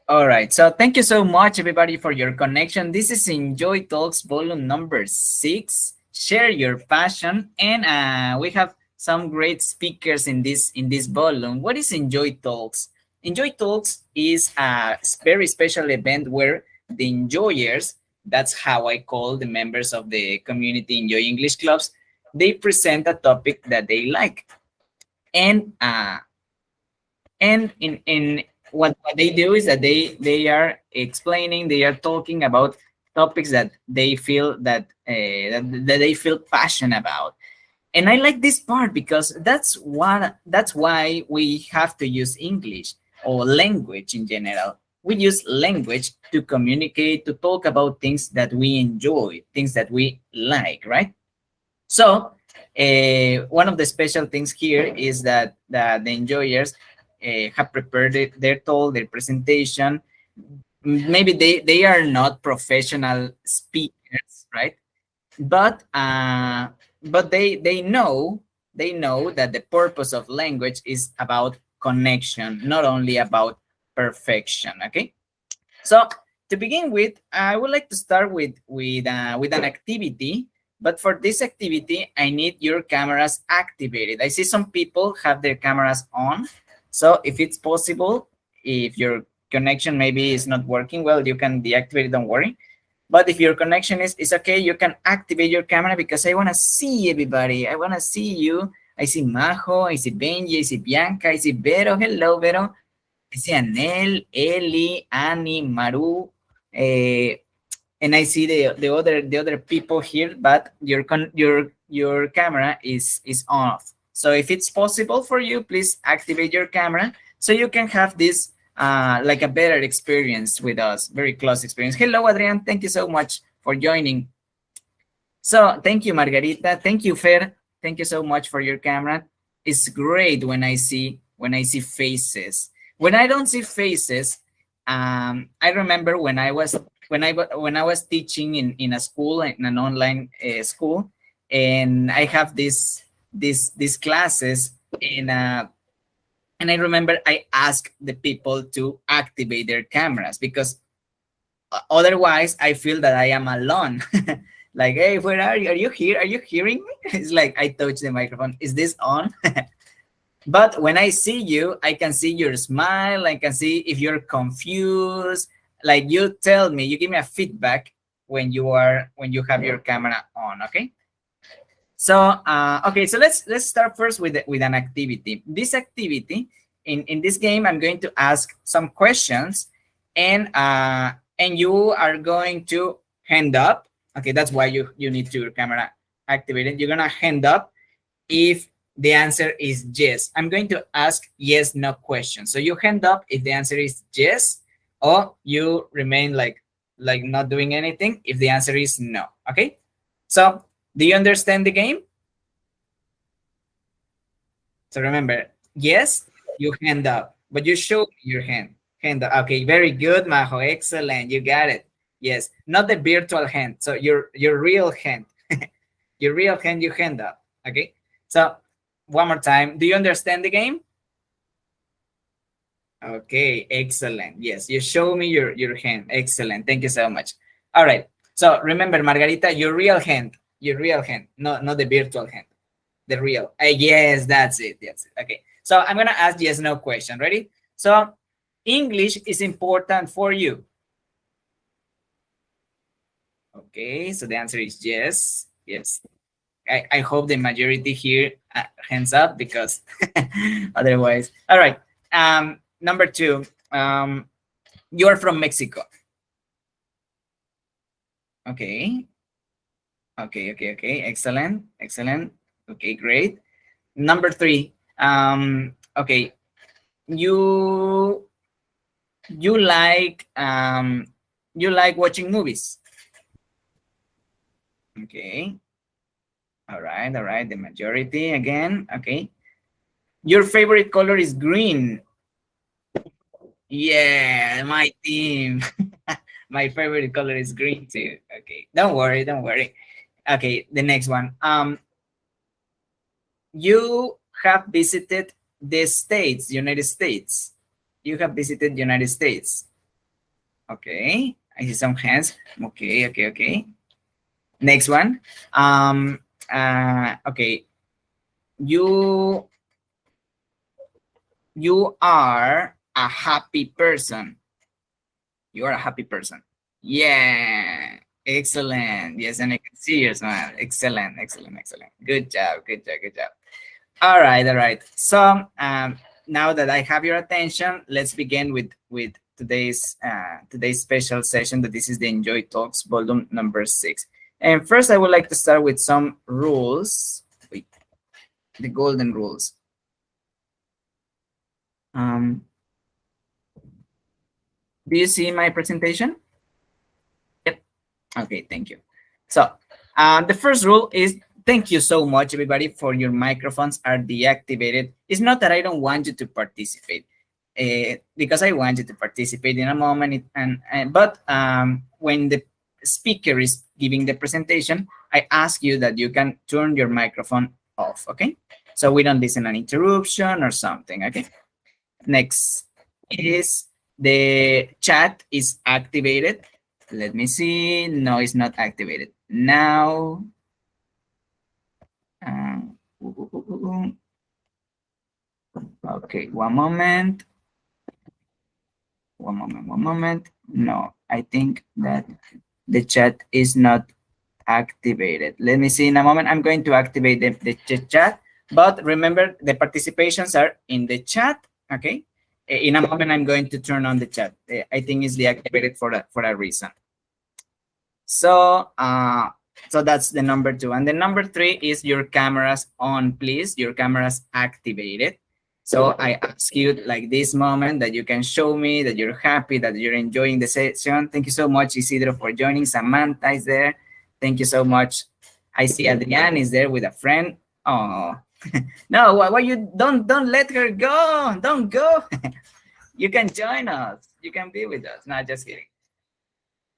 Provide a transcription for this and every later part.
All right. So thank you so much, everybody, for your connection. This is Enjoy Talks volume number 6. Share your passion, and we have some great speakers in this volume. What is Enjoy Talks? Enjoy Talks is a very special event where the enjoyers, that's how I call the members of the community Enjoy English clubs, they present a topic that they like, and in what they do is that they are explaining, they are talking about topics that they feel that they feel passionate about. And I like this part because that's why we have to use English or language in general. We use language to communicate, to talk about things that we enjoy, things that we like, right? So one of the special things here is that the enjoyers have prepared their talk, their presentation. Maybe they are not professional speakers, right? But they know that the purpose of language is about connection, not only about perfection. Okay. So to begin with, I would like to start with an activity. But for this activity, I need your cameras activated. I see some people have their cameras on. So if it's possible, if your connection maybe is not working well, you can deactivate it, don't worry. But if your connection is okay, you can activate your camera because I want to see everybody. I want to see you. I see Majo, I see Benji, I see Bianca, I see Vero. Hello, Vero. I see Anel, Eli, Annie, Maru, and I see the other people here, but your camera is off. So if it's possible for you, please activate your camera so you can have this like a better experience with us, very close experience. Hello, Adrian. Thank you so much for joining. So thank you, Margarita. Thank you, Fer. Thank you so much for your camera. It's great when I see faces. When I don't see faces, I remember when I was teaching in a school, in an online school, and I have these classes, and I remember I asked the people to activate their cameras because otherwise I feel that I am alone. Like, hey, where are you? Are you here? Are you hearing me? It's like I touch the microphone. Is this on? But when I see you, I can see your smile. I can see if you're confused. Like, you tell me, you give me a feedback when you have your camera on. Okay. So okay, so let's start first with an activity. This activity, in this game, I'm going to ask some questions, and you are going to hand up. Okay, that's why you need your camera activated. You're gonna hand up if the answer is yes. I'm going to ask yes, no questions. So you hand up if the answer is yes, or you remain like not doing anything if the answer is no. Okay. So do you understand the game? So remember, yes, you hand up, but you show your hand. Hand up. Okay, very good, Majo. Excellent. You got it. Yes, not the virtual hand. So your real hand. Your real hand, you hand up. Okay. So one more time. Do you understand the game? Okay, excellent. Yes, you show me your hand. Excellent. Thank you so much. All right. So remember, Margarita, your real hand. Your real hand, not the virtual hand. The real. Yes, that's it. That's it. Okay. So I'm gonna ask yes, no question. Ready? So English is important for you. Okay. So the answer is yes. Yes. I hope the majority here hands up because otherwise. All right. Number 2. You're from Mexico. Okay. Okay. Excellent. Excellent. Okay, great. Number 3. Okay. You like watching movies. Okay. All right. The majority again. Okay. Your favorite color is green. Yeah, my team. My favorite color is green too. Okay. Don't worry. Okay, the next one. You have visited the States, United States. You have visited United States. Okay, I see some hands. Okay, okay, okay. Next one. Okay. You you are a happy person. You are a happy person. Yeah. Excellent. Yes, and I can see your smile. Excellent, excellent, excellent. Good job, good job, good job. All right, all right. So now that I have your attention, let's begin with today's special session. That this is the Enjoy Talks volume number 6. And first, I would like to start with some rules. Wait, the golden rules. Do you see my presentation? Yep. Okay, thank you. So the first rule is thank you so much, everybody, for your microphones are deactivated. It's not that I don't want you to participate, because I want you to participate in a moment. But when the speaker is giving the presentation, I ask you that you can turn your microphone off, okay? So we don't listen an interruption or something, okay? Next is the chat is activated. Let me see. No, it's not activated. Now, okay, one moment. One moment. No, I think that the chat is not activated. Let me see in a moment. I'm going to activate the chat. But remember, the participations are in the chat, okay? In a moment, I'm going to turn on the chat. I think it's deactivated for a reason. So, so that's the number 2. And the number 3 is your cameras on, please. Your cameras activated. So I ask you like this moment that you can show me that you're happy, that you're enjoying the session. Thank you so much, Isidro, for joining. Samantha is there. Thank you so much. I see Adrian is there with a friend. Oh, no, why you don't let her go. Don't go. You can join us. You can be with us. No, just kidding.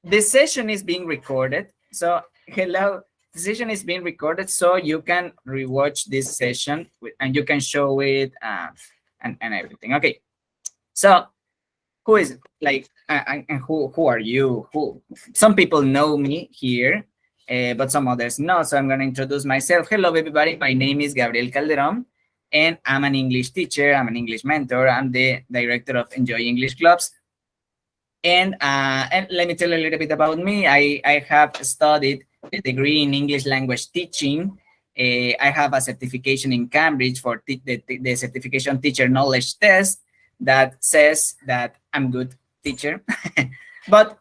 The session is being recorded. So hello, the session is being recorded, so you can rewatch this session and you can show it and everything. Okay. So who is like and who are you? Who some people know me here, but some others not. So I'm going to introduce myself. Hello, everybody. My name is Gabriel Calderon, and I'm an English teacher. I'm an English mentor. I'm the director of Enjoy English Clubs. And let me tell you a little bit about me. I have studied a degree in English language teaching. I have a certification in Cambridge for the certification teacher knowledge test that says that I'm good teacher. But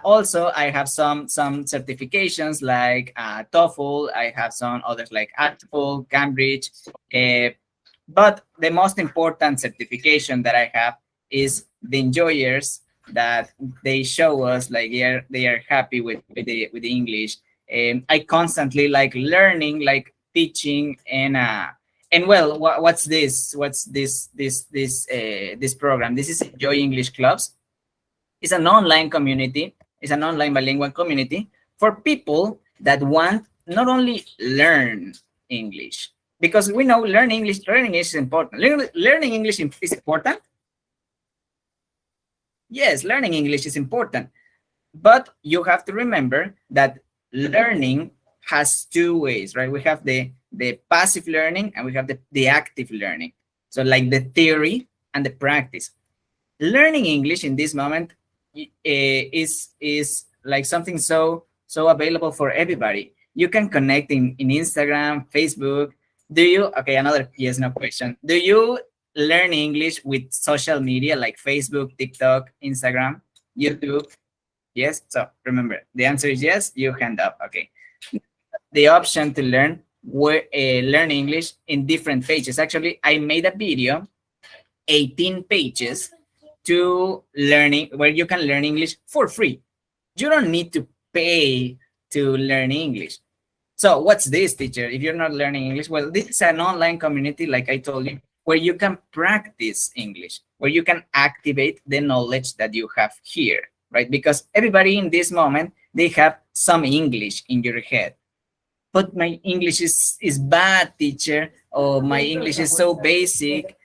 also I have some certifications like TOEFL. I have some others like TOEFL, Cambridge. But the most important certification that I have is the Enjoyers, that they show us like they are happy with the English. I constantly like learning, like teaching, and well, what's this? What's this program? This is Enjoy English Clubs. It's an online community. It's an online bilingual community for people that want not only learn English, because we know learning English is important. Learning English is important. Yes, learning English is important, but you have to remember that learning has 2 ways, right? We have the passive learning and we have the active learning. So like the theory and the practice. Learning English in this moment is like something so available for everybody. You can connect in Instagram, Facebook. Do you, okay, another yes, no question. Do you learn English with social media like Facebook, TikTok, Instagram, YouTube? Yes. So remember, the answer is yes. You hand up. Okay. The option to learn learn English in different pages. Actually, I made a video, 18 pages to learning, where you can learn English for free. You don't need to pay to learn English. So what's this, teacher? If you're not learning English, well, this is an online community, like I told you, where you can practice English, where you can activate the knowledge that you have here, right? Because everybody in this moment, they have some English in your head. But my English is bad, teacher, or my English is so basic.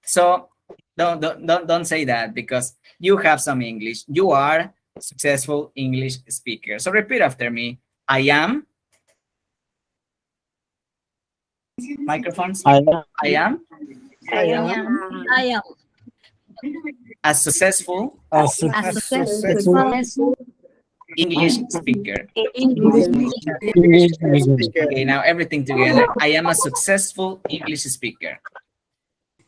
So don't say that, because you have some English. You are a successful English speaker. So repeat after me. I am. Microphones. I am I am I I am am I am a successful a a successful successful English speaker. English speaker. English speaker. Okay, now everything together. I am a successful English speaker.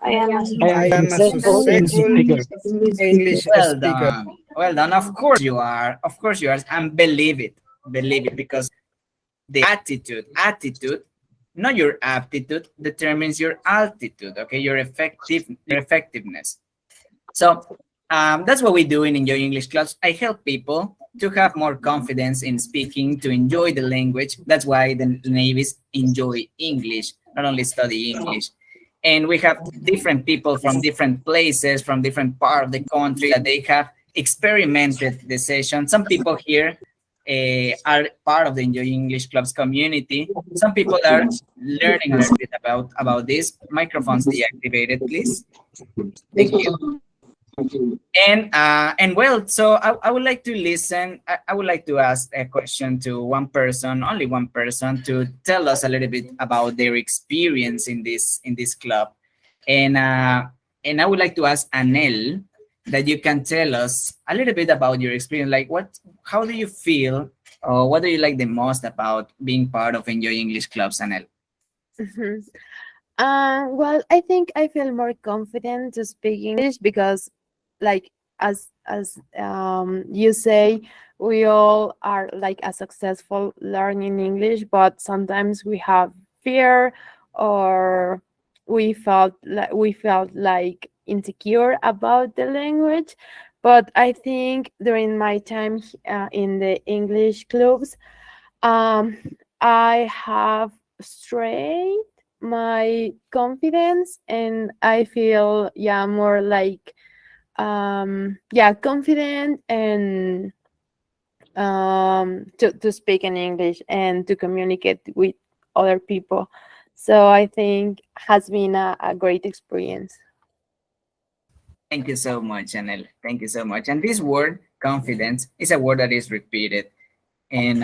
I am a I am I a am a successful English successful speaker. English Well speaker. done. Well done. Of course you are. Of course you are. And believe it. Believe it, because the attitude, not your aptitude, determines your altitude. Okay, your effectiveness. So that's what we do in Enjoy English clubs. I help people to have more confidence in speaking, to enjoy the language. That's why the navies enjoy English, not only study English. And we have different people from different places, from different part of the country, that they have experimented the session. Some people here are part of the Enjoy English Clubs community. Some people are learning a little bit about this. Microphones deactivated, please. Thank you. And well, so I would like to listen. I would like to ask a question to one person, only one person, to tell us a little bit about their experience in this club. And I would like to ask Anel that you can tell us a little bit about your experience. Like, how do you feel, or what do you like the most about being part of Enjoy English Clubs, Anel? Mhm. Well, I think I feel more confident to speak English because, like, as you say, we all are like a successful learning English, but sometimes we have fear, or we felt like insecure about the language. But I think during my time in the English clubs, um, I have strength my confidence, and I feel, yeah, more like, yeah, confident, and to speak in English and to communicate with other people. So I think has been a great experience. Thank you so much, Anel. Thank you so much. And this word, confidence, is a word that is repeated, and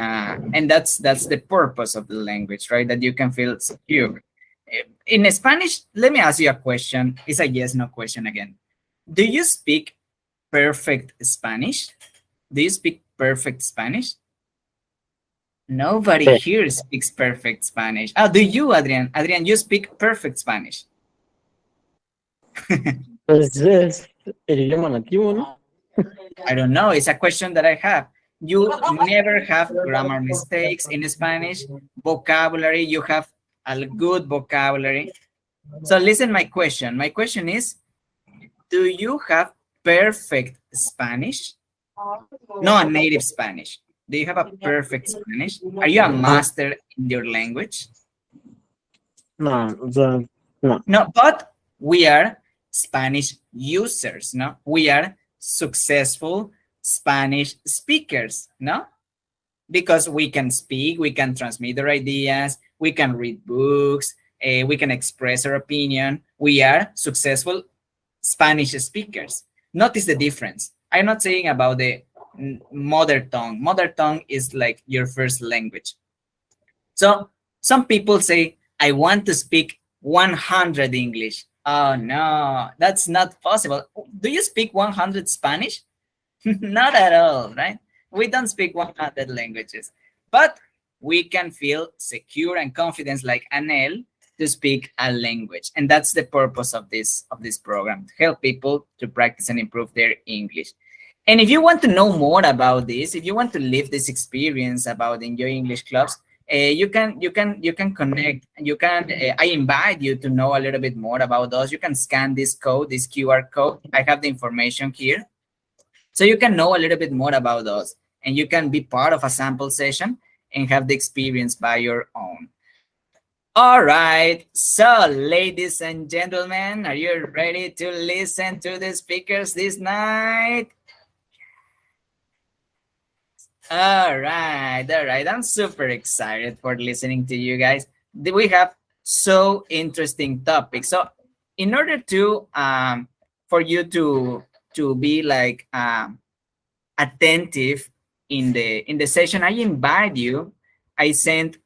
that's the purpose of the language, right? That you can feel secure. In Spanish, let me ask you a question. It's a yes no question again. Do you speak perfect Spanish? Do you speak perfect Spanish? Nobody Sí. here speaks perfect Spanish. Oh, do you, Adrian? Adrian, you speak perfect Spanish. Pues es el idioma nativo, ¿no? I don't know. It's a question that I have. You never have grammar mistakes in Spanish. Vocabulary, you have a good vocabulary. So listen, my question. My question is, do you have perfect Spanish? No, a native Spanish. Do you have a perfect Spanish? Are you a master in your language? No, o sea, no. No, but we are Spanish users, no? We are successful Spanish speakers, no? Because we can speak, we can transmit our ideas, we can read books, we can express our opinion. We are successful Spanish speakers. Notice the difference. I'm not saying about the mother tongue. Mother tongue is like your first language. So some people say, I want to speak 100 English. Oh no, that's not possible. Do you speak 100 Spanish? Not at all, right? We don't speak 100 languages, but we can feel secure and confident like Anel to speak a language. And that's the purpose of this program, to help people to practice and improve their English. And if you want to know more about this, if you want to live this experience about Enjoy English clubs, you can connect. You can. I invite you to know a little bit more about us. You can scan this code, this QR code. I have the information here, so you can know a little bit more about us, and you can be part of a sample session and have the experience by your own. All right, so ladies and gentlemen, are you ready to listen to the speakers this night? All right, all right. I'm super excited for listening to you guys. We have so interesting topics. So, in order to for you to be like attentive in the session, I invite you. I sent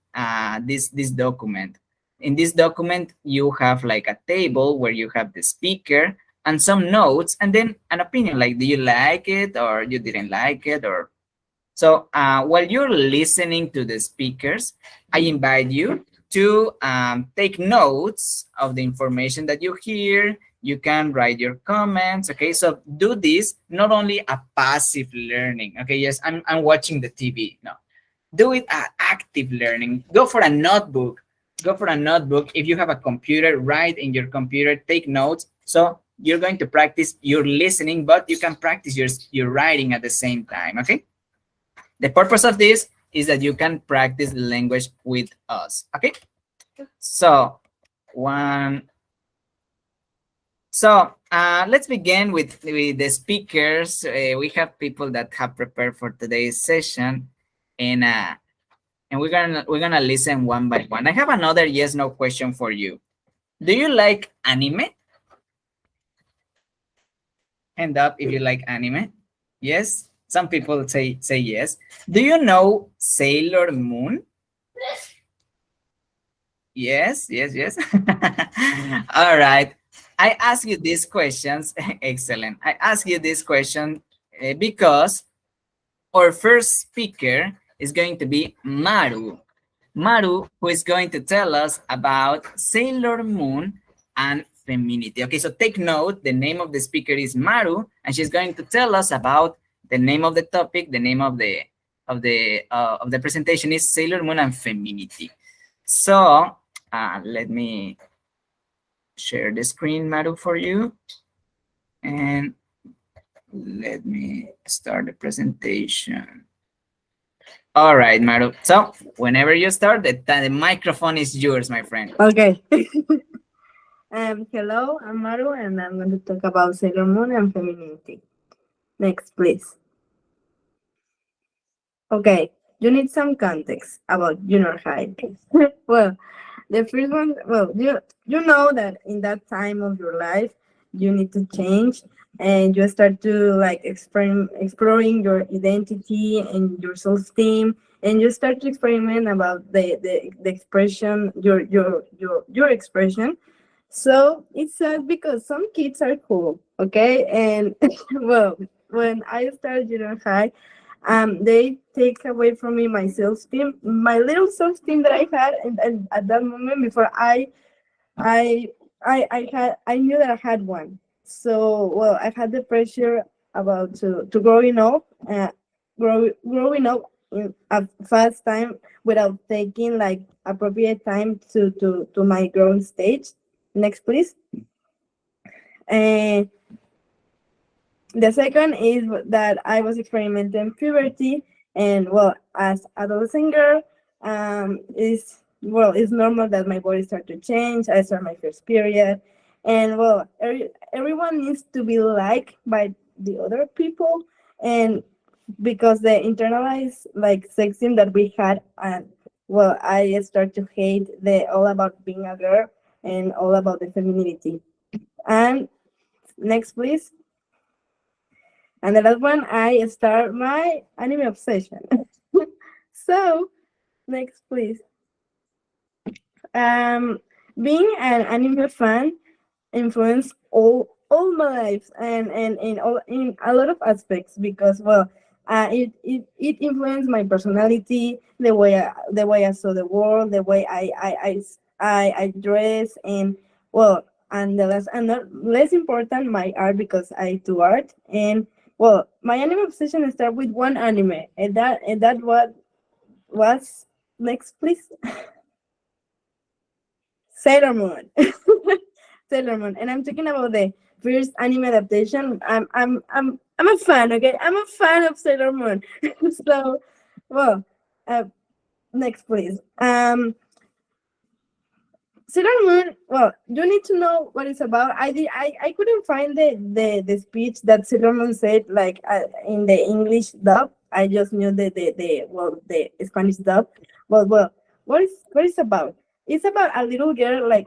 this document. In this document, you have like a table where you have the speaker and some notes, and then an opinion, like do you like it or you didn't like it, or so. While you're listening to the speakers, I invite you to take notes of the information that you hear. You can write your comments. Okay, so do this not only a passive learning. Okay, yes, I'm watching the TV. No, do it active learning. Go for a notebook. Go for a notebook. If you have a computer, write in your computer, take notes. So you're going to practice your listening, but you can practice your writing at the same time. Okay. The purpose of this is that you can practice the language with us. Okay. So let's begin with the speakers. We have people that have prepared for today's session, and we're gonna listen one by one. I have another yes/no question for you. Do you like anime? Hand up if you like anime. Yes. Some people say yes. Do you know Sailor Moon? Yes. All right. I ask you these questions. Excellent. I ask you this question because our first speaker is going to be Maru. Maru, who is going to tell us about Sailor Moon and femininity. Okay, so take note. The name of the speaker is Maru, and she's going to tell us about the name of the topic. The name of the presentation is Sailor Moon and femininity. So let me share the screen, Maru, for you, and let me start the presentation. All right, Maru. So whenever you start, the microphone is yours, my friend. Okay. Hello, I'm Maru, and I'm going to talk about Sailor Moon and femininity. Next, please. Okay, you need some context about junior high. Well, the first one, well, you know that in that time of your life, you need to change, and you start to like exploring your identity and your self-esteem, and you start to experiment about the expression, your expression. So it's sad because some kids are cool, okay? And well, when I started junior high, they take away from me my self-esteem, my little self-esteem that I had, and at that moment before I knew that I had one. So well, I had the pressure about to growing up, growing up in a fast time without taking like appropriate time to my growing stage. Next, please. And the second is that I was experimenting puberty, and well, as adolescent girl, it's normal that my body start to change. I start my first period, and well, everyone needs to be liked by the other people, and because the internalized like sexism that we had, and well, I start to hate the all about being a girl and all about the femininity. And next, please. And the last one, I start my anime obsession. So, next, please. Being an anime fan influenced all my life, and in a lot of aspects, because well, it influenced my personality, the way I saw the world, the way I dress, and well, and the less and not less important, my art, because I do art. And well, my anime obsession started with one anime, and that what was next, please. Sailor Moon. Sailor Moon, and I'm talking about the first anime adaptation. I'm a fan. Okay, I'm a fan of Sailor Moon. So, well, next, please. Sailor Moon. Well, you need to know what it's about. I couldn't find the speech that Sailor Moon said like in the English dub. I just knew the Spanish dub. Well, what is about? It's about a little girl like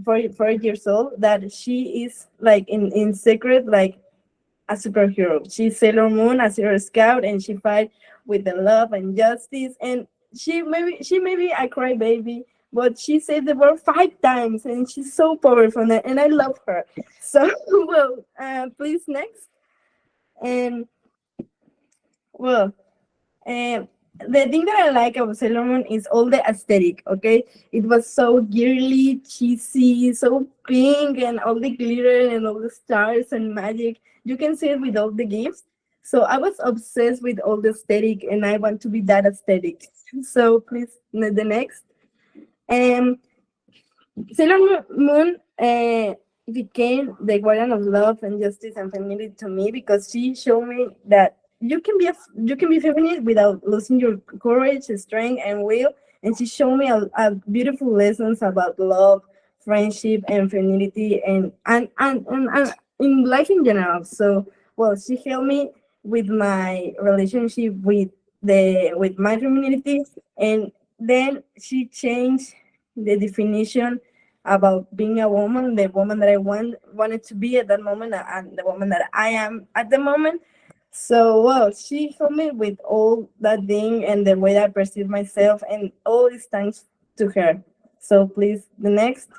4 years old that she is like in secret like a superhero. She's Sailor Moon, a Sailor Scout, and she fight with the love and justice. And she maybe a crybaby, but she said the word 5 times, and she's so powerful, and I love her. So well, please next. And well, um, the thing that I like about Sailor Moon is all the aesthetic. Okay, it was so girly, cheesy, so pink, and all the glitter and all the stars and magic. You can see it with all the gifts. So I was obsessed with all the aesthetic, and I want to be that aesthetic. So please, the next. Um, Sailor Moon became the guardian of love and justice and femininity to me because she showed me that you can be feminist without losing your courage, strength, and will. And she showed me a beautiful lessons about love, friendship, and femininity, and in life in general. So well, she helped me with my relationship with my femininity, and then she changed the definition about being a woman, the woman that I wanted to be at that moment, and the woman that I am at the moment. So well, she helped me with all that thing and the way that I perceive myself, and all is thanks to her. So please, the next.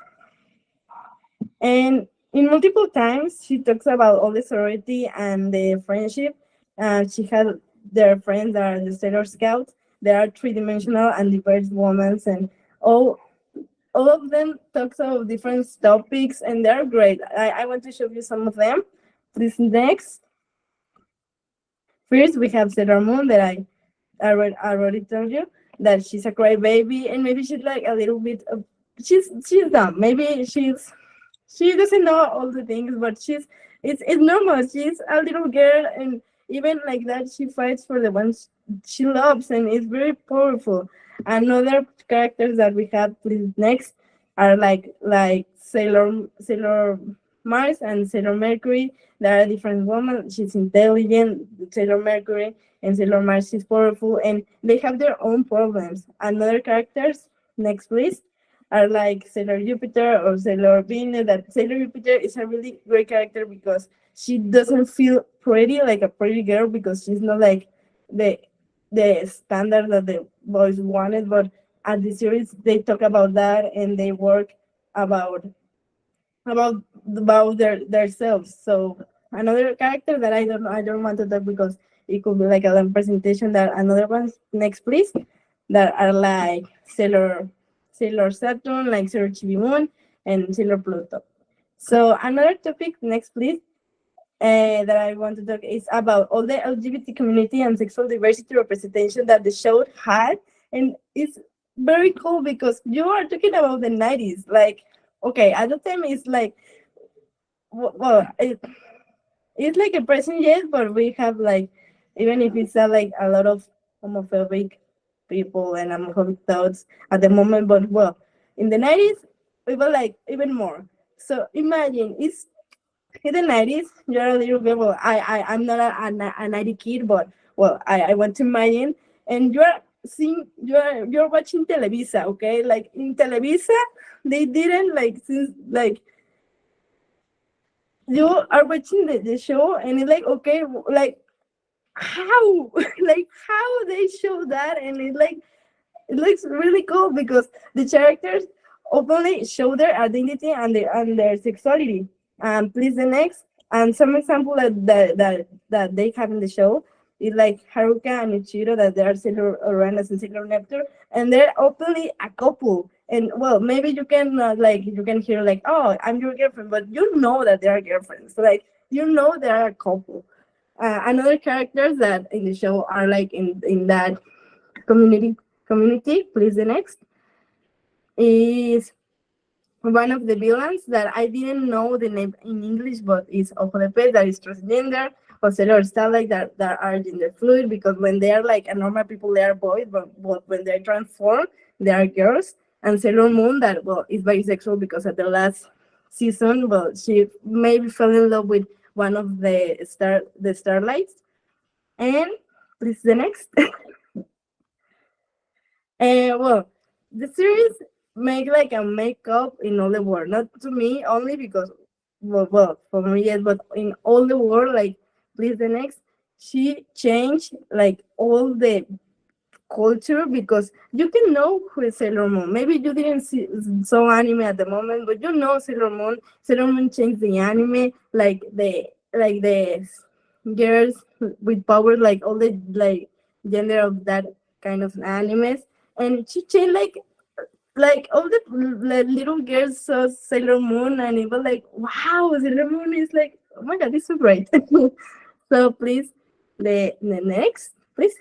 And in multiple times, she talks about all the sorority and the friendship. She had their friends that are the Sailor Scouts. They are three-dimensional and diverse women, and all all of them talks about different topics, and they're great. I want to show you some of them. Please next. First, we have Sailor Moon that I already told you that she's a crybaby, and maybe she's like a little bit of, she's dumb. Maybe she doesn't know all the things, but it's normal. She's a little girl, and even like that, she fights for the ones she loves, and it's very powerful. Another characters that we have, please next, are like Sailor Mars and Sailor Mercury. They are different women. She's intelligent, Sailor Mercury, and Sailor Mars is powerful, and they have their own problems. Another characters, next please, are like Sailor Jupiter or Sailor Venus. That Sailor Jupiter is a really great character because she doesn't feel pretty like a pretty girl, because she's not like the the standard that the boys wanted. But at the series, they talk about that, and they work about about their selves. So another character that I don't want to talk because it could be like a long presentation. That another ones next please, that are like Sailor Saturn, like Sailor Chibi Moon, and Sailor Pluto. So another topic next please, that I want to talk is about all the LGBT community and sexual diversity representation that the show had, and it's very cool because you are talking about the 90s. Like, okay, at the time it's like, well, it's like a present yes, but we have like, even if it's like a lot of homophobic people and homophobic thoughts at the moment, but well, in the 90s we were like even more. So imagine it's in the 90s, you're a little bit, well, I'm not a 90 kid, but well, I want to imagine, and you're watching Televisa, okay? Like in Televisa, they didn't like, since like you are watching the show, and it's like, okay, like how, like how they show that, and it's like, it looks really cool because the characters openly show their identity and their sexuality. Please the next, and some example that they have in the show is like Haruka and Ichiro, that they are Sailor Uranus and Sailor Neptune, and they're openly a couple. And well, maybe you can like, you can hear like, oh, I'm your girlfriend, but you know that they are girlfriends. Like, you know they are a couple. Another characters that in the show are like in that community. Please the next is one of the villains that I didn't know the name in English, but it's Ojo de Pez, that is transgender, or Sailor Starlight, that are gender fluid, because when they are like a normal people, they are boys, but when they transform, they are girls. And Sailor Moon, that well, is bisexual because at the last season, well, she maybe fell in love with one of the Starlights. And please the next. And well, the series make like a makeup in all the world, not to me only because, well, for me yes, but in all the world, like please, the next. She changed like all the culture because you can know who is Sailor Moon. Maybe you didn't see saw anime at the moment, but you know Sailor Moon. Sailor Moon changed the anime, like the girls with power, like all the like gender of that kind of animes, and she changed like all the little girls saw Sailor Moon, and it was like, wow, Sailor Moon is like, oh my god, it's so great. So please, the next, please.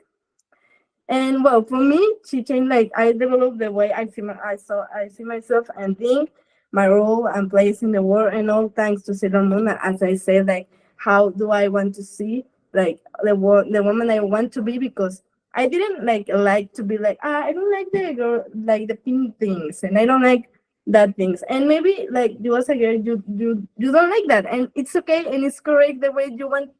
And well, for me, she changed like I developed the way I see myself and think my role and place in the world, and all thanks to Sailor Moon. As I said, like how do I want to see like the woman I want to be, because I didn't like to be like, I don't like the girl, like the pink things, and I don't like that things, and maybe like you as a girl, you don't like that, and it's okay, and it's correct the way you want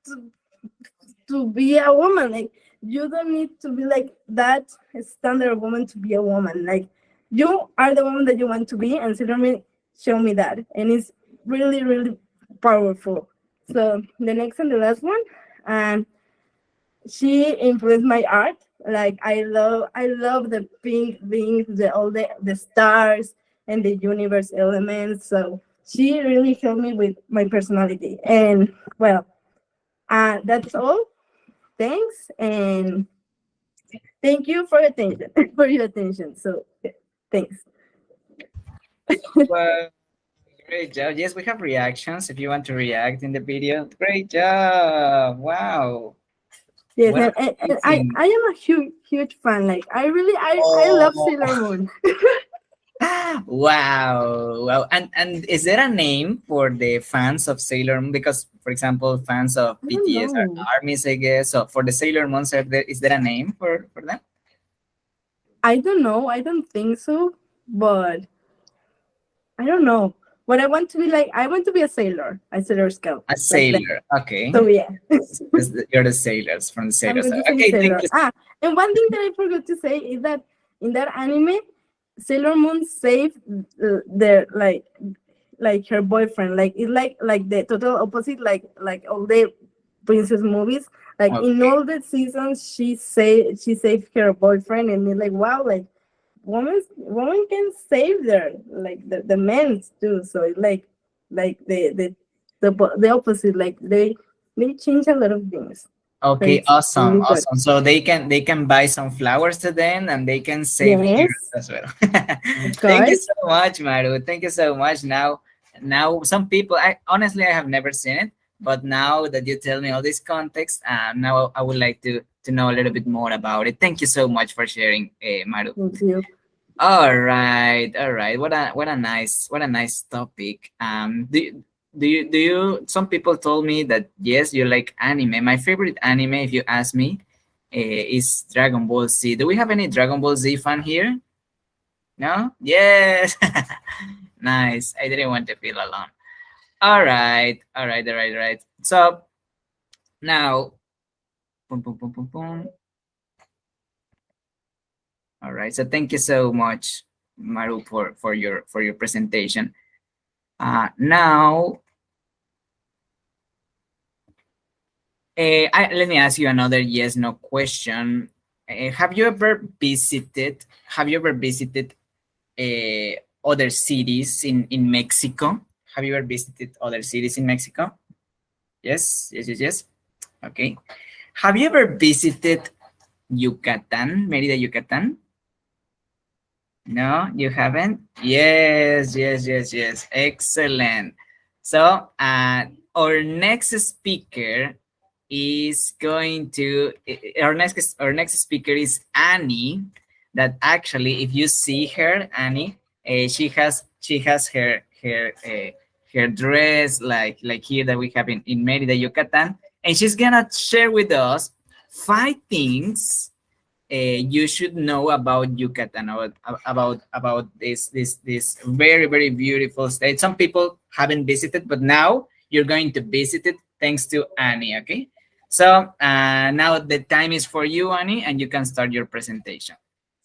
to be a woman. Like you don't need to be like that standard of woman to be a woman. Like you are the woman that you want to be, and Sailor Moon show me that, and it's really really powerful. So the next and the last one, and she influenced my art. Like I love the pink things, the all the stars and the universe elements. So she really helped me with my personality. And well, that's all. Thanks, and thank you for your attention. For your attention. So thanks. Well, great job. Yes, we have reactions if you want to react in the video. Great job. Wow. Yes, Well, and amazing. I am a huge fan. Like I love Oh, Sailor Moon. wow. Wow. And is there a name for the fans of Sailor Moon? Because, for example, fans of I don't BTS are know. armies, I guess. So for the Sailor Moons, is there a name for them? I don't know. I don't think so. But I don't know. What I want to be like, I want to be a sailor scout, A like that. sailor. Okay. So yeah, You're the sailors from the I'm sailors. going to say Okay, thank sailor. you. And one thing that I forgot to say is that in that anime, Sailor Moon saved their like her boyfriend. Like it's like the total opposite. Like all the princess movies. Like in Okay. all the seasons, she saved her boyfriend, and it's like wow, like woman can save their like the men too. So it's like the opposite. Like they change a lot of things. So Okay, it's awesome, really good. awesome. So they can buy some flowers to them and they can save heroes Yes, as well. of Thank you course. so much, Maru. Thank you so much. Now some people, I honestly I have never seen it, but now that you tell me all this context, now I would like to know a little bit more about it. Thank you so much for sharing, Maru. Thank you. All right, all right. What a nice topic. Do you? Some people told me that yes, you like anime. My favorite anime, if you ask me, is Dragon Ball Z. Do we have any Dragon Ball Z fan here? No. Yes. Nice. I didn't want to feel alone. All right, all right, all right, all right. So now, boom, boom, boom, boom, boom. All right. So thank you so much, Maru, for your presentation. Now, let me ask you another yes no question. Have you ever visited? Have you ever visited other cities in Mexico? Have you ever visited other cities in Mexico? Yes, yes, yes, yes. Okay. Have you ever visited Yucatan, Merida, Yucatan? No, you haven't? Yes, yes, yes, yes. Excellent. So, our next speaker is going to our next speaker is Annie. That actually, if you see her, Annie, she has her dress like here that we have in Merida, Yucatan, and she's gonna share with us 5 things you should know about Yucatan, about this very very beautiful state. Some people haven't visited, but now you're going to visit it thanks to Annie. Okay, so now the time is for you, Annie, and you can start your presentation.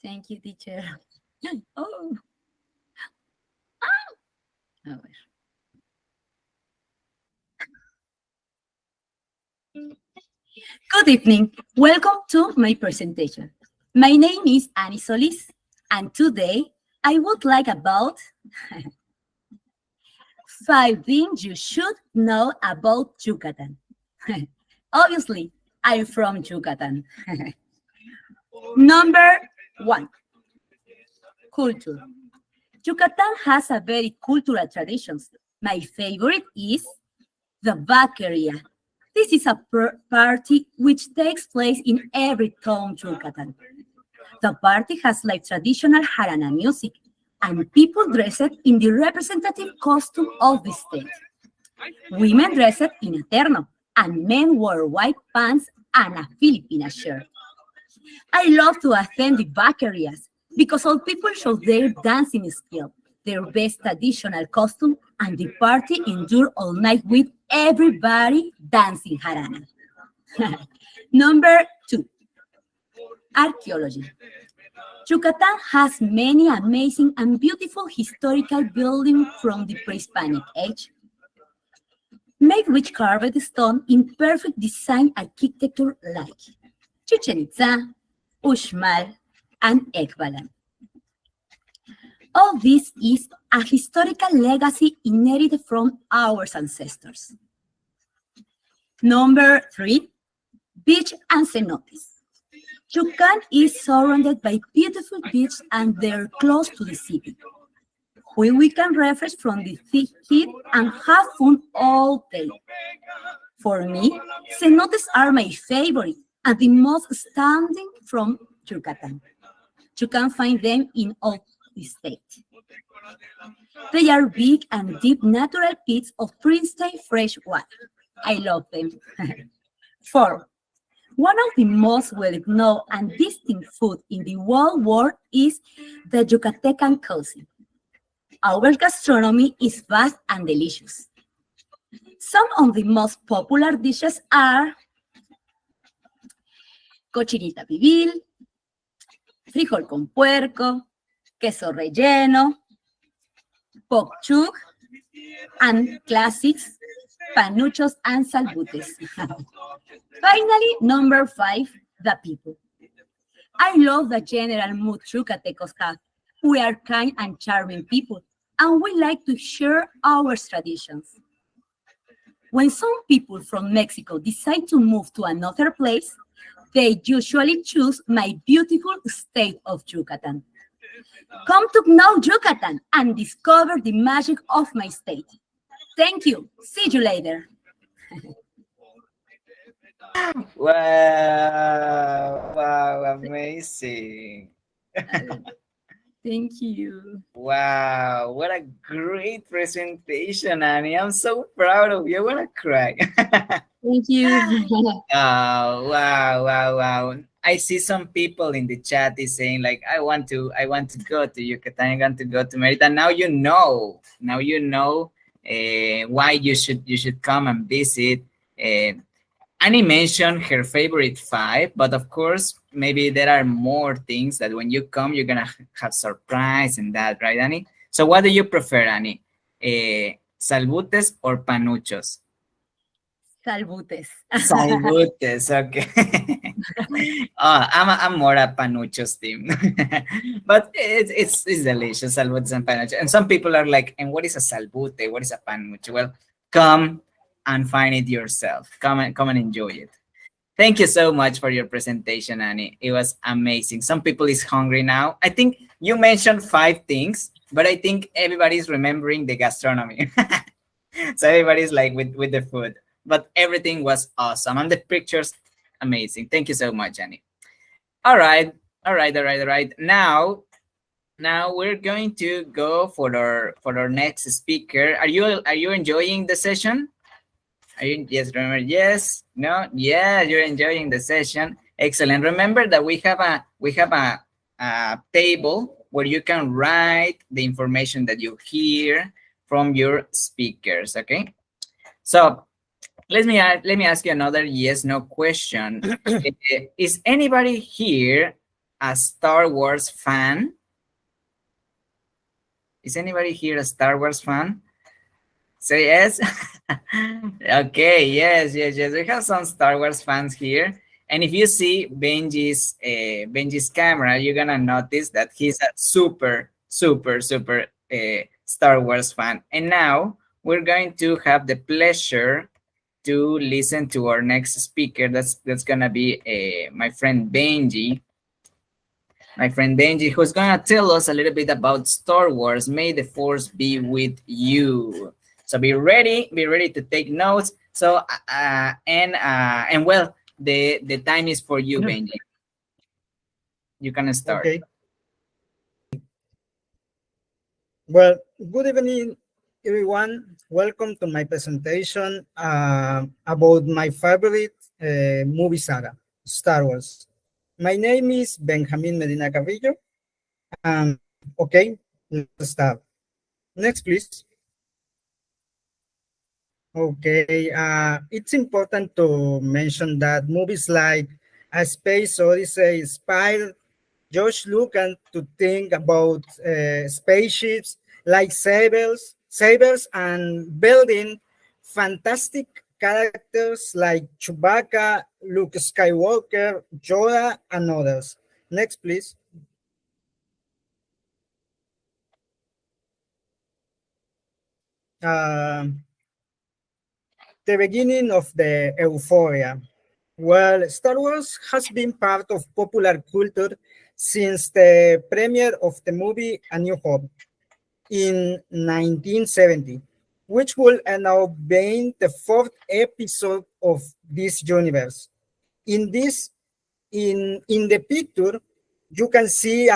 Thank you, teacher. Oh, a ver. Good evening. Welcome to my presentation. My name is Solis, and today I would like about 5 things you should know about Yucatan. Obviously, I'm from Yucatan. Number 1, culture. Yucatan has a very cultural traditions. My favorite is the vaqueria. This is a party which takes place in every town Yucatan. The party has like traditional jarana music, and people dressed in the representative costume of the state. Women dressed in a terno, and men wore white pants and a Filipina shirt. I love to attend the vaquerias because all people show their dancing skill, their best traditional costume, and the party endure all night with everybody dancing jarana. Number 2, archaeology. Yucatan has many amazing and beautiful historical buildings from the pre-Hispanic age, made with carved stone in perfect design architecture like Chichen Itza, Uxmal, and Ekbalan. All this is a historical legacy inherited from our ancestors. Number 3, beach and cenotes. Yucatan is surrounded by beautiful beaches and they're close to the city, where we can refresh from the thick heat and have fun all day. For me, cenotes are my favorite and the most standing from Yucatan. You can find them in all the state. They are big and deep natural pits of pristine fresh water. I love them. 4, one of the most well-known and distinct food in the whole world is the Yucatecan cuisine. Our gastronomy is vast and delicious. Some of the most popular dishes are cochinita pibil, frijol con puerco, queso relleno, pork chuk, and classics, panuchos and salbutes. Finally, number 5, the people. I love the general mood Yucatecos have. We are kind and charming people, and we like to share our traditions. When some people from Mexico decide to move to another place, they usually choose my beautiful state of Yucatan. Come to know Yucatan and discover the magic of my state. Thank you. See you later. Wow, amazing. Thank you. Wow, what a great presentation, Annie. I'm so proud of you. I want to cry. Thank you. Oh, wow. I see some people in the chat is saying like, I want to go to Yucatan. I want to go to Merida. Now you know. Why you should come and visit. Annie mentioned her favorite 5, but of course, maybe there are more things that when you come, you're gonna have surprise and that, right, Annie? So what do you prefer, Annie? Salbutes or panuchos? Salbutes. Salbutes, okay. Oh, I'm more a panuchos team, but it's delicious, salbutes and panuchos. And some people are like, and what is a salbute? What is a panucho? Well, come and find it yourself. Come and enjoy it. Thank you so much for your presentation, Annie. It was amazing. Some people is hungry now. I think you mentioned 5 things, but I think everybody's remembering the gastronomy. So everybody's like with the food, but everything was awesome. And the pictures, amazing. Thank you so much, Annie. All right. Now we're going to go for our next speaker. Are you enjoying the session? Are you, yes, remember, yes, no, yeah, you're enjoying the session. Excellent. Remember that we have a table where you can write the information that you hear from your speakers. Okay. So let me ask you another yes no question. Is anybody here a Star Wars fan? Is anybody here a Star Wars fan? Say yes. Okay, yes, yes, yes. We have some Star Wars fans here. And if you see Benji's camera, you're gonna notice that he's a super, super, super Star Wars fan. And now we're going to have the pleasure to listen to our next speaker. That's gonna be my friend Benji. My friend Benji, who's gonna tell us a little bit about Star Wars. May the Force be with you. So be ready to take notes. So and well, the time is for you, Benji. You can start. Okay. Well, good evening, everyone. Welcome to my presentation about my favorite movie saga, Star Wars. My name is Benjamin Medina Carrillo. Okay, let's start. Next, please. Okay, it's important to mention that movies like A Space Odyssey inspired George Lucas to think about spaceships, sabers, and building fantastic characters like Chewbacca, Luke Skywalker, Yoda, and others. Next, please. Uh, the beginning of the euphoria. Well, Star Wars has been part of popular culture since the premiere of the movie A New Hope in 1970, which will end up being the fourth episode of this universe. In this, in the picture, you can see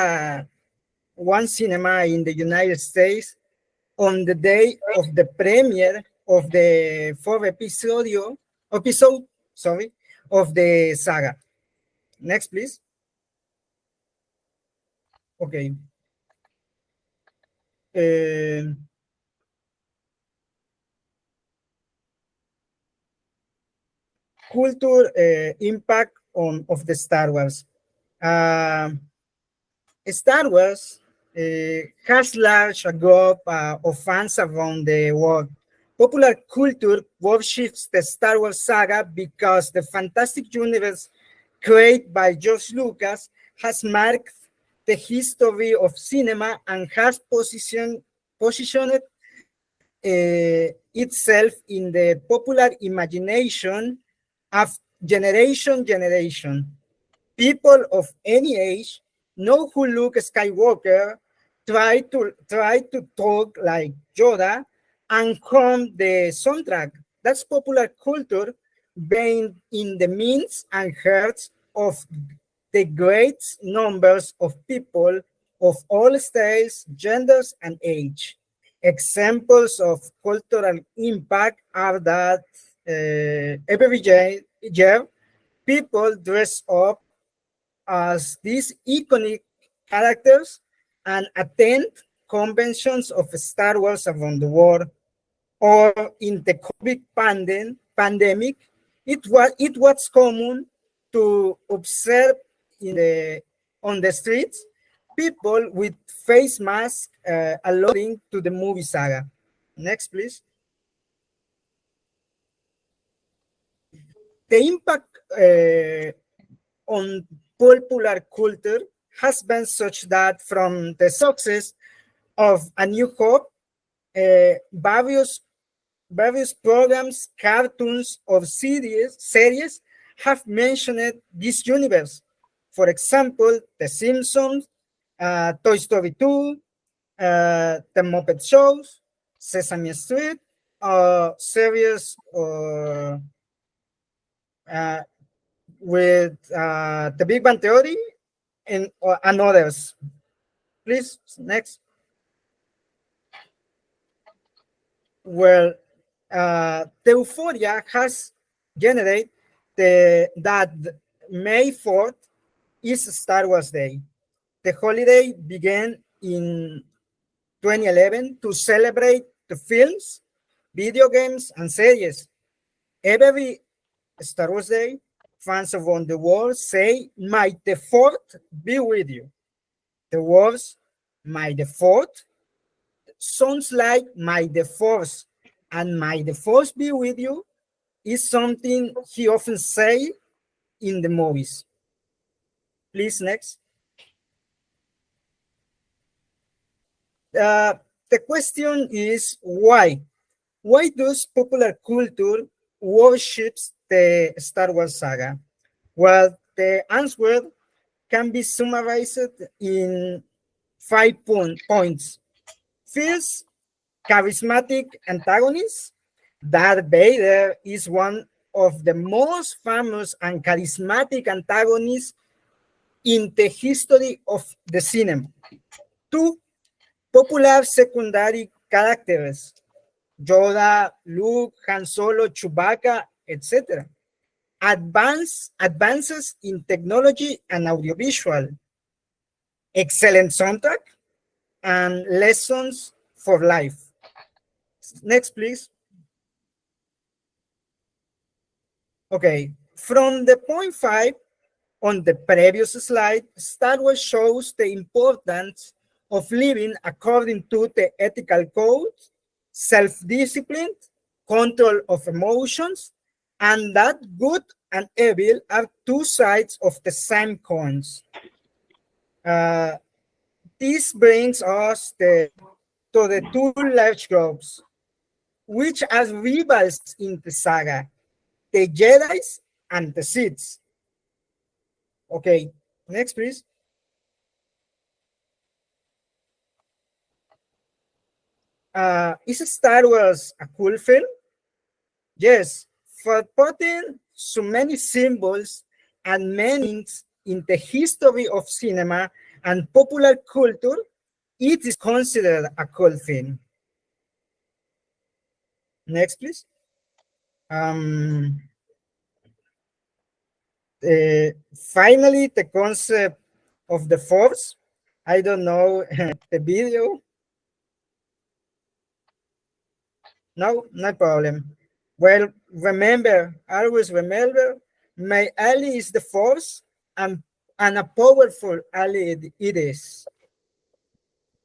one cinema in the United States on the day of the premiere of the fourth episode, sorry, of the saga. Next, please. Okay. Uh, Culture impact on of the Star Wars. Uh, Star Wars has large a group of fans around the world. Popular culture worships the Star Wars saga because the fantastic universe created by George Lucas has marked the history of cinema and has positioned itself in the popular imagination of generation. People of any age know who Luke Skywalker try to talk like Yoda and hum the soundtrack. That's popular culture being in the minds and hearts of the great numbers of people of all styles, genders, and age. Examples of cultural impact are that every year people dress up as these iconic characters and attend conventions of Star Wars around the world. Or in the COVID pandemic, it was common to observe on the streets people with face masks alluding to the movie saga. Next, please. The impact on popular culture has been such that from the success of A New Hope, various programs, cartoons, or series have mentioned this universe. For example, The Simpsons, Toy Story 2, The Muppet Shows, Sesame Street, series uh, with The Big Bang Theory and others. Please, next. Well, the euphoria has generated that May 4th is Star Wars Day. The holiday began in 2011 to celebrate the films, video games, and series. Every Star Wars Day, fans around the world say, "May the Fourth be with you." The words "May the Fourth" sounds like "May the Force," and "May the Force be with you" is something he often say in the movies. Please, next. The question is why? Why does popular culture worships the Star Wars saga? Well, the answer can be summarized in 5 points. First, charismatic antagonist. Darth Vader is one of the most famous and charismatic antagonists in the history of the cinema. Two, popular secondary characters. Yoda, Luke, Han Solo, Chewbacca, etc. Advances in technology and audiovisual. Excellent soundtrack and lessons for life. Next, please. Okay, from the point 5 on the previous slide, Star Wars shows the importance of living according to the ethical code, self-discipline, control of emotions, and that good and evil are two sides of the same coins. This brings us to the two large groups, which are rivals in the saga, the Jedi's and the Siths. Okay, next, please. Is Star Wars a cool film? Yes, for putting so many symbols and meanings in the history of cinema and popular culture, it is considered a cool film. Next, please. Finally, the concept of the force. I don't know the video. No, no problem. Well, remember, always remember, my ally is the force, and a powerful ally it is.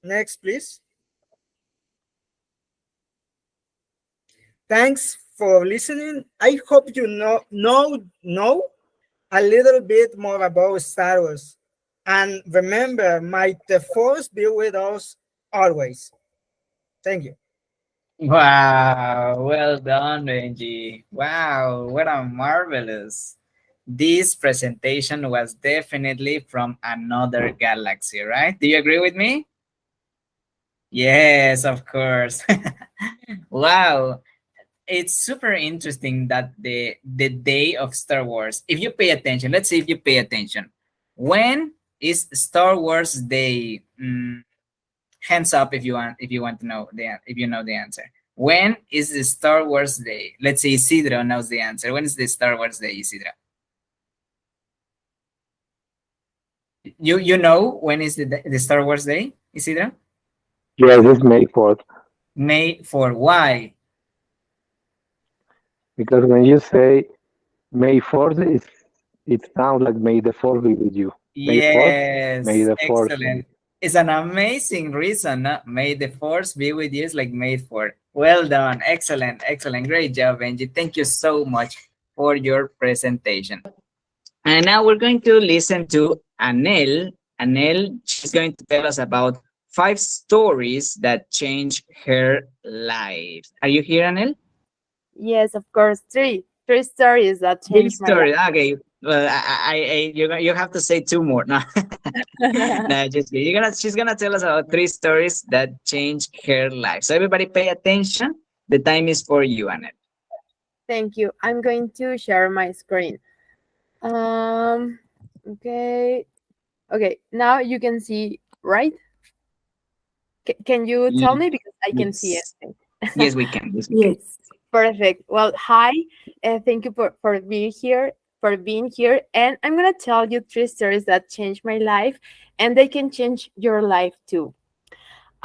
Next, please. Thanks for listening. I hope you know a little bit more about Star Wars. And remember, might the force be with us always. Thank you. Wow, well done, Benji. Wow, what a marvelous. This presentation was definitely from another galaxy, right? Do you agree with me? Yes, of course. Wow, it's super interesting that the day of Star Wars, if you pay attention, let's see if you pay attention. When is Star Wars Day? Hands up if you want to know if you know the answer. When is the Star Wars Day? Let's say Isidro knows the answer. When is the Star Wars Day, Isidro? You know when is the Star Wars Day, Isidro? Yes, it's May 4th. May 4. Why? Because when you say May 4th, it sounds like May the 4th be with you. May 4th, May Yes, the 4th. excellent. It's an amazing reason. May the force be with you. It's like made for. Well done. Excellent. Excellent. Great job, Benji. Thank you so much for your presentation. And now we're going to listen to Anel. Anel, she's going to tell us about 5 stories that changed her life. Are you here, Anel? Yes, of course. Three stories that Three changed my life. stories. Okay. Well, you have to say 2 more. No, no, just kidding. She's gonna tell us about 3 stories that changed her life. So everybody, pay attention. The time is for you, Annette. Thank you. I'm going to share my screen. Okay. Okay, now you can see, right? Can you tell me, because I can see Yes. it? Yes, we can. Yes, we can. Yes. Perfect. Well, hi, thank you for being here. And I'm gonna tell you 3 stories that changed my life, and they can change your life too.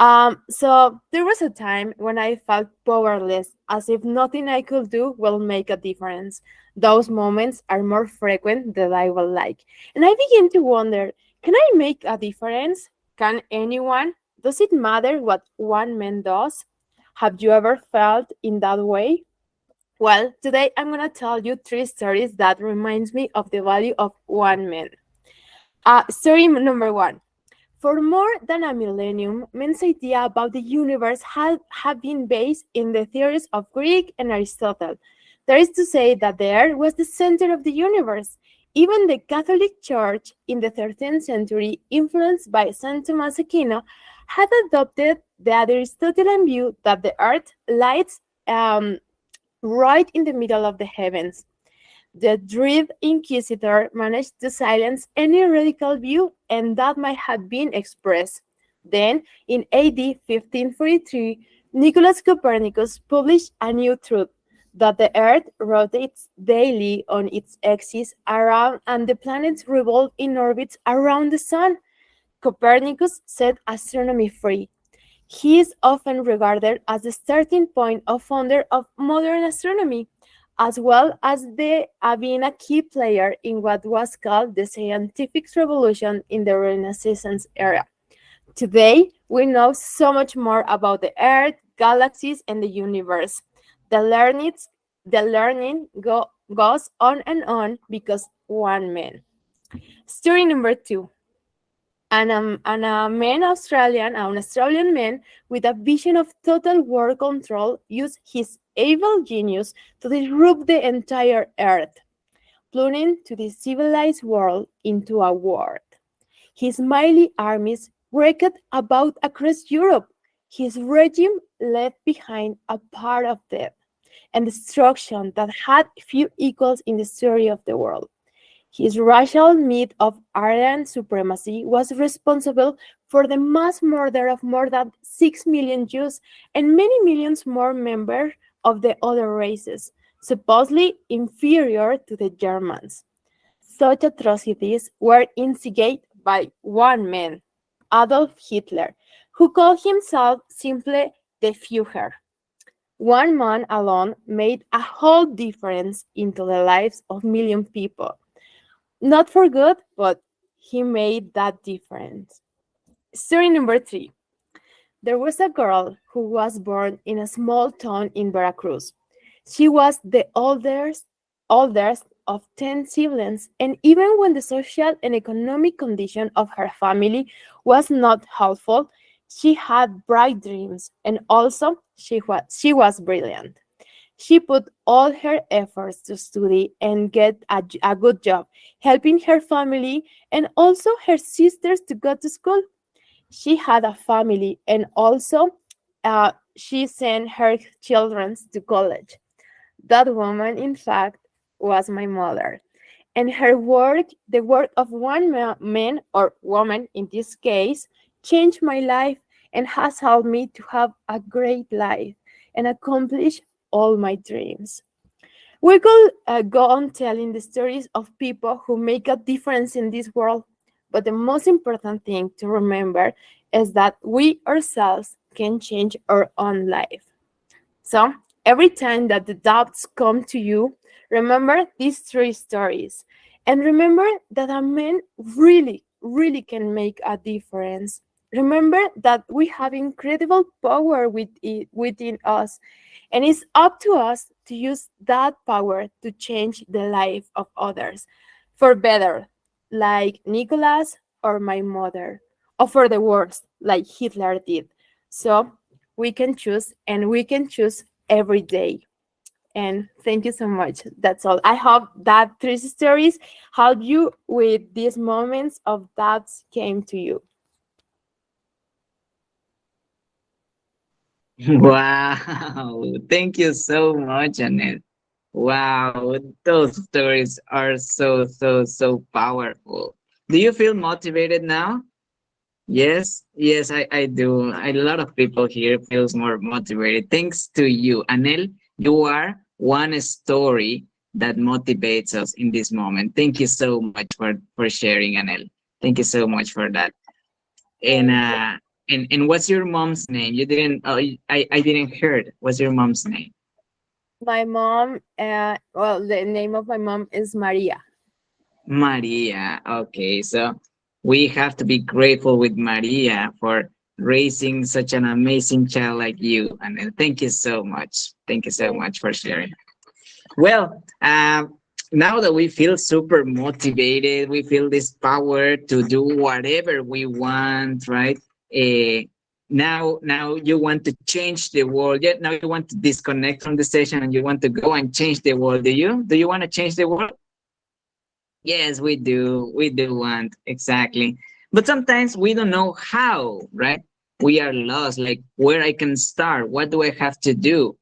So there was a time when I felt powerless, as if nothing I could do will make a difference. Those moments are more frequent than I would like. And I begin to wonder, can I make a difference? Can anyone? Does it matter what one man does? Have you ever felt in that way? Well, today I'm gonna tell you three stories that reminds me of the value of one man. Story number one. For more than a millennium, men's idea about the universe have been based in the theories of Greek and Aristotle. There is to say that the earth was the center of the universe. Even the Catholic Church in the 13th century, influenced by St. Thomas Aquino, had adopted the Aristotelian view that the earth lies right in the middle of the heavens. The dread inquisitor managed to silence any radical view, and that might have been expressed. Then, in AD 1543, Nicholas Copernicus published a new truth that the Earth rotates daily on its axis around and the planets revolve in orbits around the Sun. Copernicus set astronomy free. He is often regarded as the starting point of founder of modern astronomy, as well as being a key player in what was called the scientific revolution in the Renaissance era. Today, we know so much more about the Earth, galaxies, and the universe. The learning goes on and on because one man. Story number two. An Australian man with a vision of total world control used his evil genius to disrupt the entire earth, plunging to the civilized world into a war. His mighty armies wreaked about across Europe. His regime left behind a path of death and destruction that had few equals in the story of the world. His racial myth of Aryan supremacy was responsible for the mass murder of more than 6 million Jews and many millions more members of the other races, supposedly inferior to the Germans. Such atrocities were instigated by one man, Adolf Hitler, who called himself simply the Führer. One man alone made a whole difference into the lives of million people. Not for good, but he made that difference. Story number three. There was a girl who was born in a small town in Veracruz. She was the oldest of 10 siblings, and even when the social and economic condition of her family was not helpful, she had bright dreams, and also she was brilliant. She put all her efforts to study and get a good job, helping her family and also her sisters to go to school. She had a family and also she sent her children to college. That woman, in fact, was my mother. And her work, the work of one man or woman in this case, changed my life and has helped me to have a great life and accomplish all my dreams. We could go on telling the stories of people who make a difference in this world, but the most important thing to remember is that we ourselves can change our own life. So, every time that the doubts come to you, remember these three stories. And remember that a man really, really can make a difference. Remember that we have incredible power within us, and it's up to us to use that power to change the life of others for better, like Nicholas or my mother, or for the worse, like Hitler did. So we can choose, and we can choose every day. And thank you so much. That's all. I hope that three stories help you with these moments of doubts came to you. Wow. Thank you so much, Anel. Wow. Those stories are so, so, so powerful. Do you feel motivated now? Yes, yes, I do. A lot of people here feels more motivated. Thanks to you, Anel. You are one story that motivates us in this moment. Thank you so much for sharing, Anel. Thank you so much for that. And Thank you. and what's your mom's name? You didn't. Oh, I didn't heard. What's your mom's name? My mom, well, the name of my mom is Maria. Maria. Okay, so we have to be grateful with Maria for raising such an amazing child like you. And thank you so much. Thank you so Thank much for sharing. Well, now that we feel super motivated, we feel this power to do whatever we want, right? Now you want to change the world. Yeah, now you want to disconnect from the session and you want to go and change the world. Do you? Do you want to change the world? Yes, we do. We do want, exactly. But sometimes we don't know how, right? We are lost, like where I can start, what do I have to do?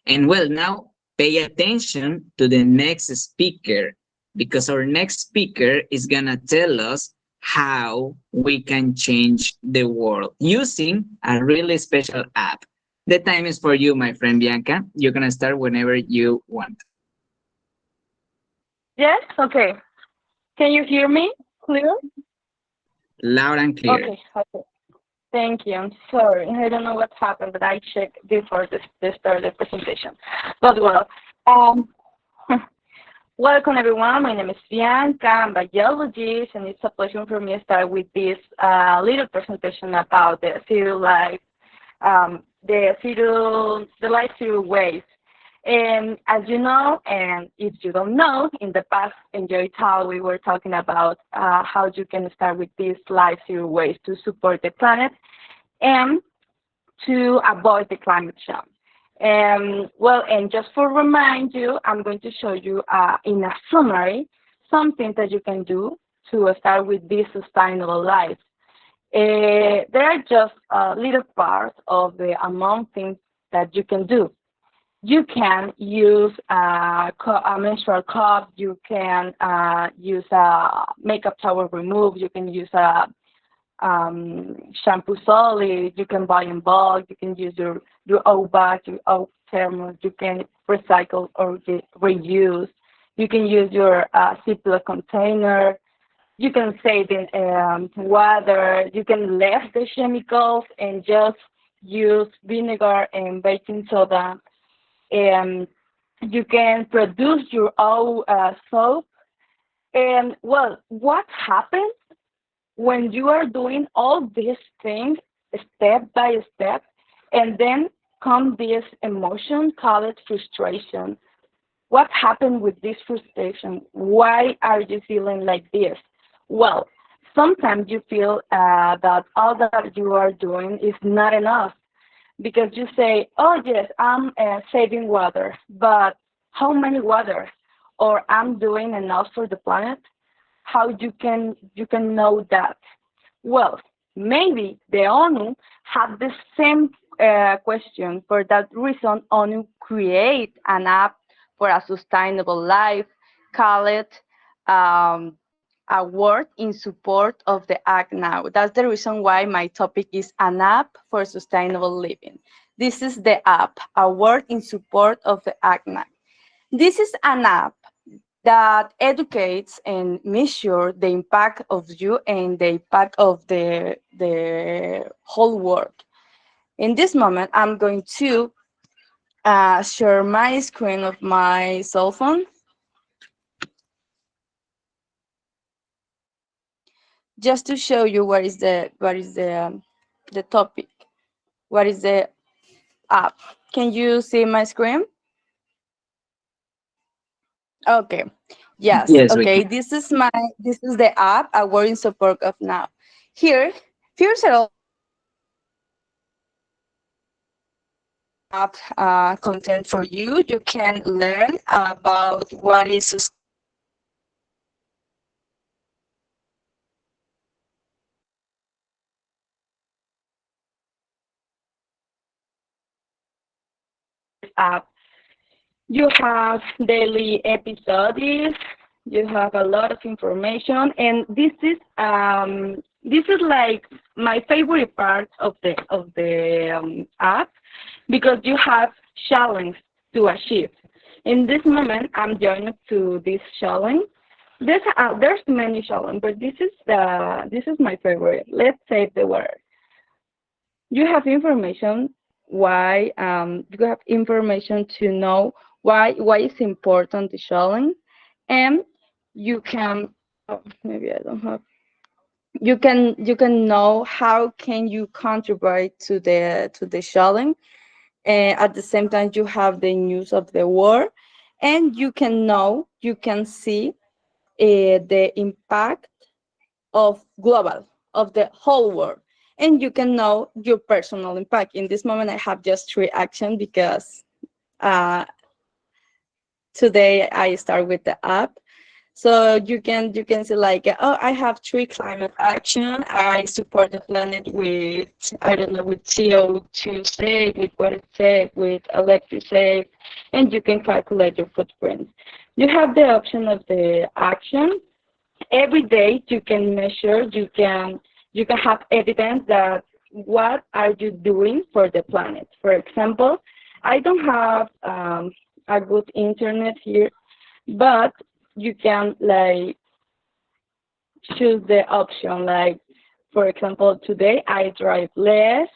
And well, now pay attention to the next speaker because our next speaker is going to tell us how we can change the world using a really special app. The time is for you, my friend Bianca. You're going to start whenever you want. Yes, okay. Can you hear me clear? Loud and clear. Okay, okay. Thank you. I'm sorry. I don't know what happened, but I checked before the start of the presentation. But well, welcome everyone. My name is Bianca. I'm a biologist, and it's a pleasure for me to start with this little presentation about the zero life, the life zero ways. And as you know, and if you don't know, in the past Enjoy Talk, we were talking about how you can start with these life zero ways to support the planet and to avoid the climate change. Well, and just for remind you, I'm going to show you in a summary something that you can do to start with this sustainable life. There are just little parts of the among things that you can do. You can use a menstrual cup. You can use a makeup towel remove. You can use a shampoo Solis. You can buy in bulk. You can use your old bag, your old thermos. You can recycle or reuse. You can use your Ziploc container. You can save in water. You can leave the chemicals and just use vinegar and baking soda. You can produce your own soap. And well, what happens when you are doing all these things step by step, and then come this emotion called frustration? What happened with this frustration? Why are you feeling like this? Well, sometimes you feel that all that you are doing is not enough, because you say, oh yes, I'm saving water, but how many water? Or I'm doing enough for the planet? How you can know that? Well, maybe the ONU had the same question. For that reason, ONU create an app for a sustainable life, call it a word in support of the act now. That's the reason why my topic is an app for sustainable living. This is the app, a word in support of the act now. This is an app that educates and measures the impact of you and the impact of the whole world. In this moment, I'm going to share my screen of my cell phone. Just to show you what is the topic, what is the app. Can you see my screen? Okay. Yes. Yes, we Okay. can. This is the app I were in support of now. Here, here's all app content for you. You can learn about what is app. You have daily episodes. You have a lot of information, and this is like my favorite part of the app, because you have challenge to achieve. In this moment, I'm joined to this challenge. There's many challenges, but this is my favorite. Let's save the world. You have information why you have information to know why it's important the challenge, and you can maybe I don't have you can know how can you contribute to the challenge. At the same time, you have the news of the war, and you can see the impact of global, of the whole world, and you can know your personal impact. In this moment, I have just 3 actions because uh, today I start with the app. So you can see like, oh, I have 3 climate action. I support the planet with, I don't know, with CO2 save, with water save, with electric save, and you can calculate your footprint. You have the option of the action. Every day you can measure, you can have evidence that what are you doing for the planet. For example, I don't have a good internet here, but you can like choose the option, like for example today I drive less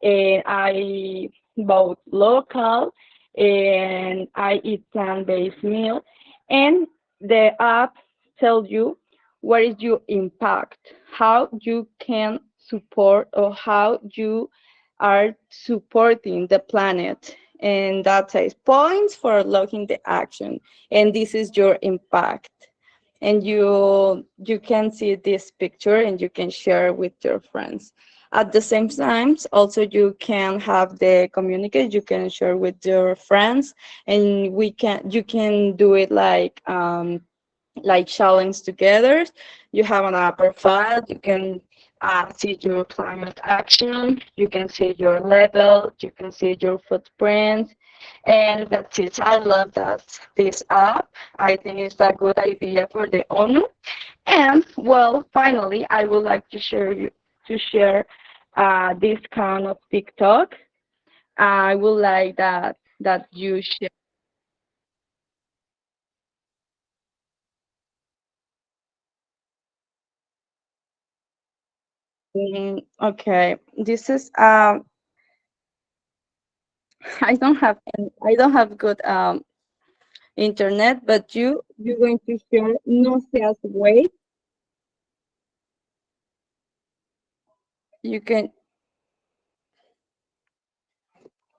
and I vote local and I eat plant-based meal, and the app tells you what is your impact, how you can support or how you are supporting the planet, and that says points for logging the action, and this is your impact. And you can see this picture and you can share with your friends. At the same time, also you can have the communicate, you can share with your friends, and you can do it like challenge together. You have an app profile, you can see your climate action, you can see your level, you can see your footprint, and that's it. I love that this app. I think it's a good idea for the ONU. And well, finally, I would like to share this kind of TikTok. I would like that you share. Okay, this is I don't have good internet, but you're going to share no seas wait. You can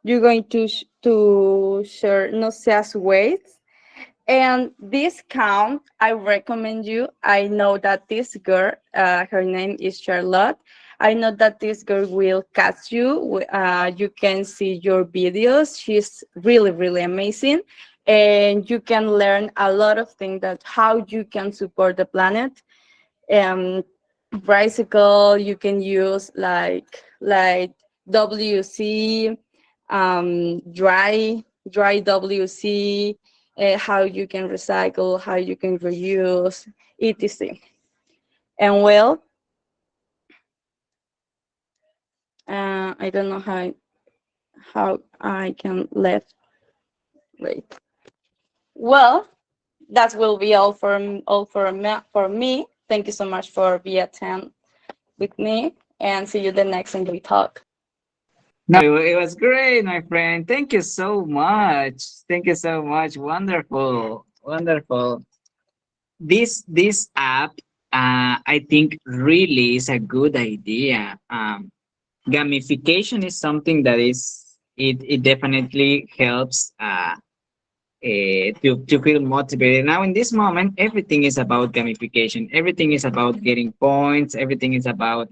you're going to share no seas wait. And this count, I recommend you. I know that this girl, her name is Charlotte. I know that this girl will catch you. You can see your videos. She's really, really amazing. And you can learn a lot of things that how you can support the planet. Bicycle, you can use like WC, dry WC, how you can recycle, how you can reuse, etc. And well, I don't know how I can left. Wait. Well, that will be all for me. Thank you so much for being attend with me, and see you the next English talk. No, it was great, my friend. Thank you so much. Thank you so much. Wonderful, wonderful. This app, I think, really is a good idea. Gamification is something that it definitely helps to feel motivated. Now, in this moment, everything is about gamification. Everything is about getting points. Everything is about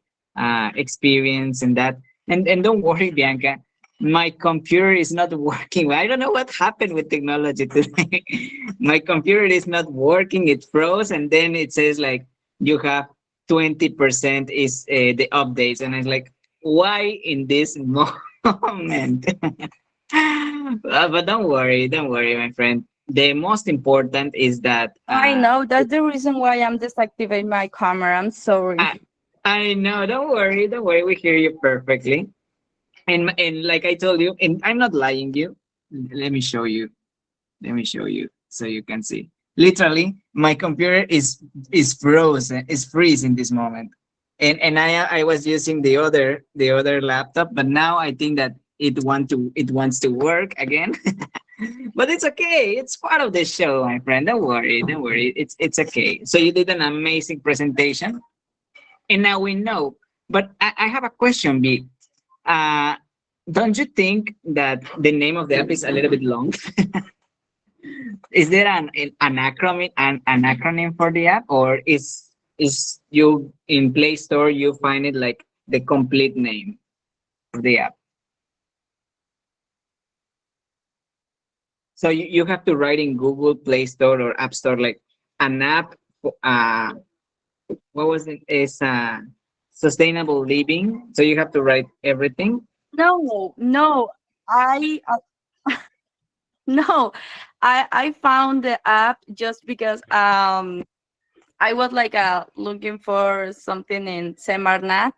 experience and that. And don't worry, Bianca. My computer is not working. I don't know what happened with technology today. My computer is not working. It froze, and then it says like you have 20% is the updates, and it's like, why in this moment? But don't worry, my friend. The most important is that I know that's the reason why I'm deactivating my camera. I'm sorry. I know. Don't worry, don't worry. We hear you perfectly. And like I told you, and I'm not lying you. Let me show you. Let me show you so you can see. Literally, my computer is frozen. Is freeze in this moment. And I was using the other laptop, but now I think that it wants to work again. But it's okay. It's part of the show, my friend. Don't worry. Don't worry. It's okay. So you did an amazing presentation, and now we know. But I have a question, B. Uh, don't you think that the name of the app is a little bit long? Is there an acronym for the app, or is you in Play Store you find it like the complete name of the app? So you have to write in Google Play Store or App Store like an app. Uh, what was it? Is sustainable living. So you have to write everything. No, no, I no, I found the app just because I was like looking for something in Semarnat,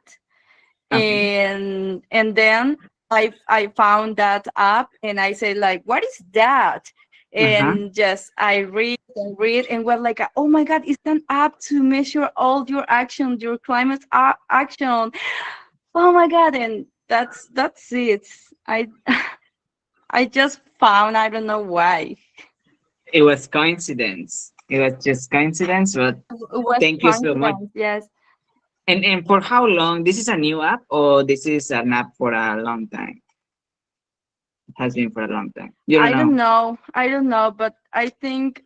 Okay. and then I found that app and I said like, what is that? Uh-huh. And just I read and read and was like, oh my god, it's an app to measure all your actions, your climate action. Oh my god, and that's it. I I just found, I don't know why. It was coincidence. It was just coincidence, but It was thank you so much. coincidence, yes. And for how long? This is a new app, or this is an app for a long time? It has been for a long time. You don't I don't know. know. I don't know, but I think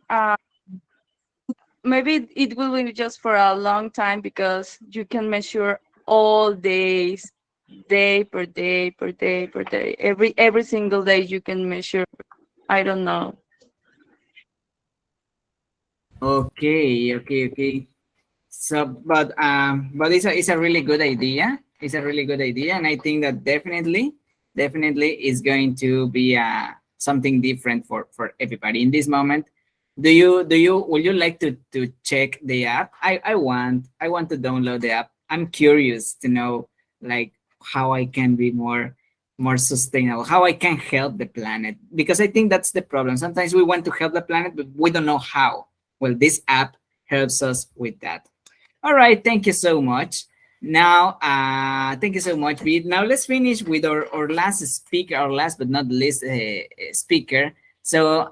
maybe it will be just for a long time because you can measure all days, day per day per day per day. Every single day you can measure. I don't know. Okay, okay, okay. So, but it's a really good idea. It's a really good idea, and I think that definitely is going to be something different for everybody in this moment. Would you like to check the app? I want to download the app. I'm curious to know like how I can be more sustainable, how I can help the planet, because I think that's the problem. Sometimes we want to help the planet, but we don't know how. Well, this app helps us with that. All right, thank you so much. Now, thank you so much, Beat. Now let's finish with our last speaker, our last but not least speaker. So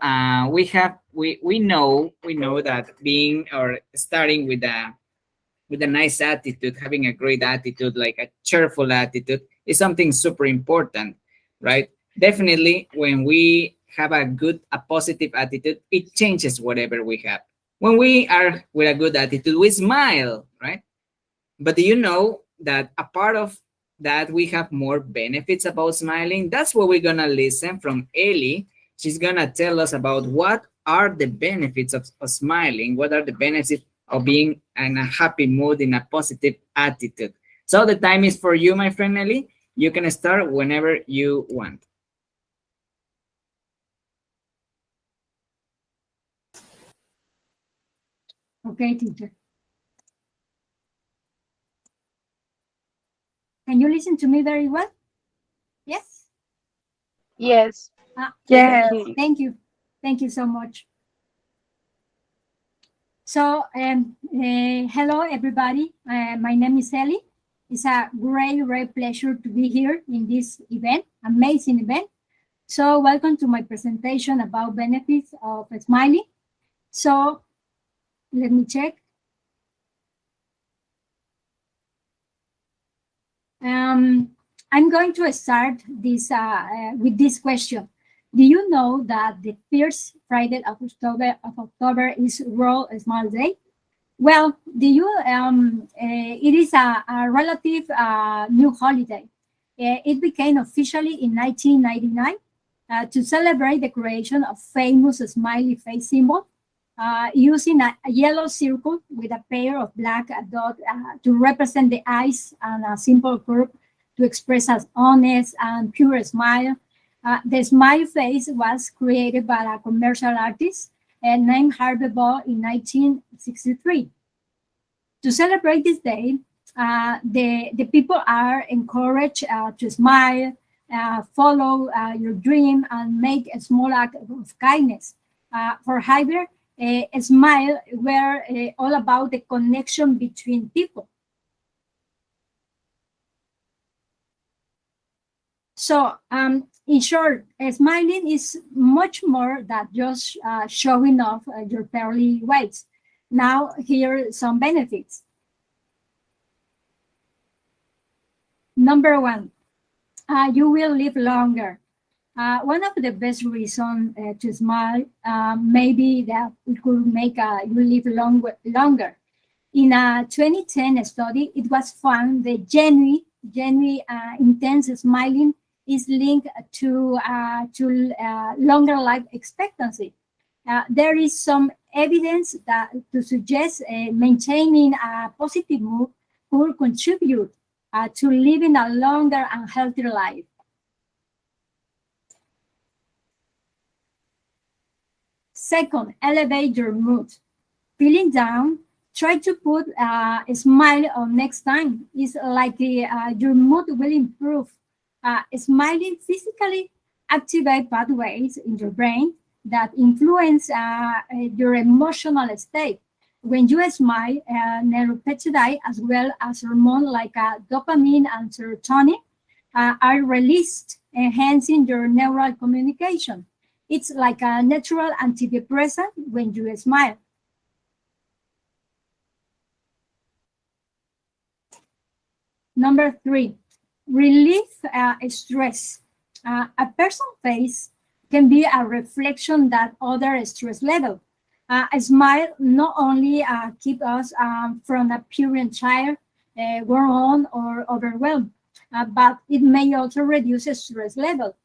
we know that being or starting with a nice attitude, having a great attitude, like a cheerful attitude, is something super important, right? Definitely, when we have a positive attitude, it changes whatever we have. When we are with a good attitude, we smile, right? But do you know that a part of that we have more benefits about smiling? That's what we're gonna listen from Ellie. She's gonna tell us about what are the benefits of smiling, what are the benefits of being in a happy mood, in a positive attitude. So the time is for you, my friend Ellie. You can start whenever you want. Okay, teacher. Can you listen to me very well? Yes? Yes. Yes. Thank you. Thank you so much. So, hello, everybody. My name is Ellie. It's a great pleasure to be here in this event, amazing event. So, welcome to my presentation about benefits of smiling. So, let me check. I'm going to start this with this question. Do you know that the first Friday of October is World Smile Day? Well, it is a relative new holiday. It became officially in 1999 to celebrate the creation of famous smiley face symbol using a yellow circle with a pair of black dots to represent the eyes and a simple curve to express an honest and pure smile. The smile face was created by a commercial artist named Harvey Ball in 1963. To celebrate this day, the people are encouraged to smile, follow your dream, and make a small act of kindness. For Harvey, a smile were all about the connection between people. So, in short, smiling is much more than just showing off your pearly whites. Now, here are some benefits. Number one, you will live longer. One of the best reasons to smile maybe that it could make you live longer. In a 2010 study, it was found that genuine intense smiling is linked to longer life expectancy. There is some evidence that to suggest maintaining a positive mood could contribute to living a longer and healthier life. Second, elevate your mood. Feeling down, try to put a smile on next time. It's like your mood will improve. Smiling physically activate pathways in your brain that influence your emotional state. When you smile, neuropeptide as well as hormones like dopamine and serotonin are released, enhancing your neural communication. It's like a natural antidepressant when you smile. Number 3, relieve stress. A person's face can be a reflection that other stress level. A smile not only keeps us from appearing tired, worn or overwhelmed, but it may also reduce stress level.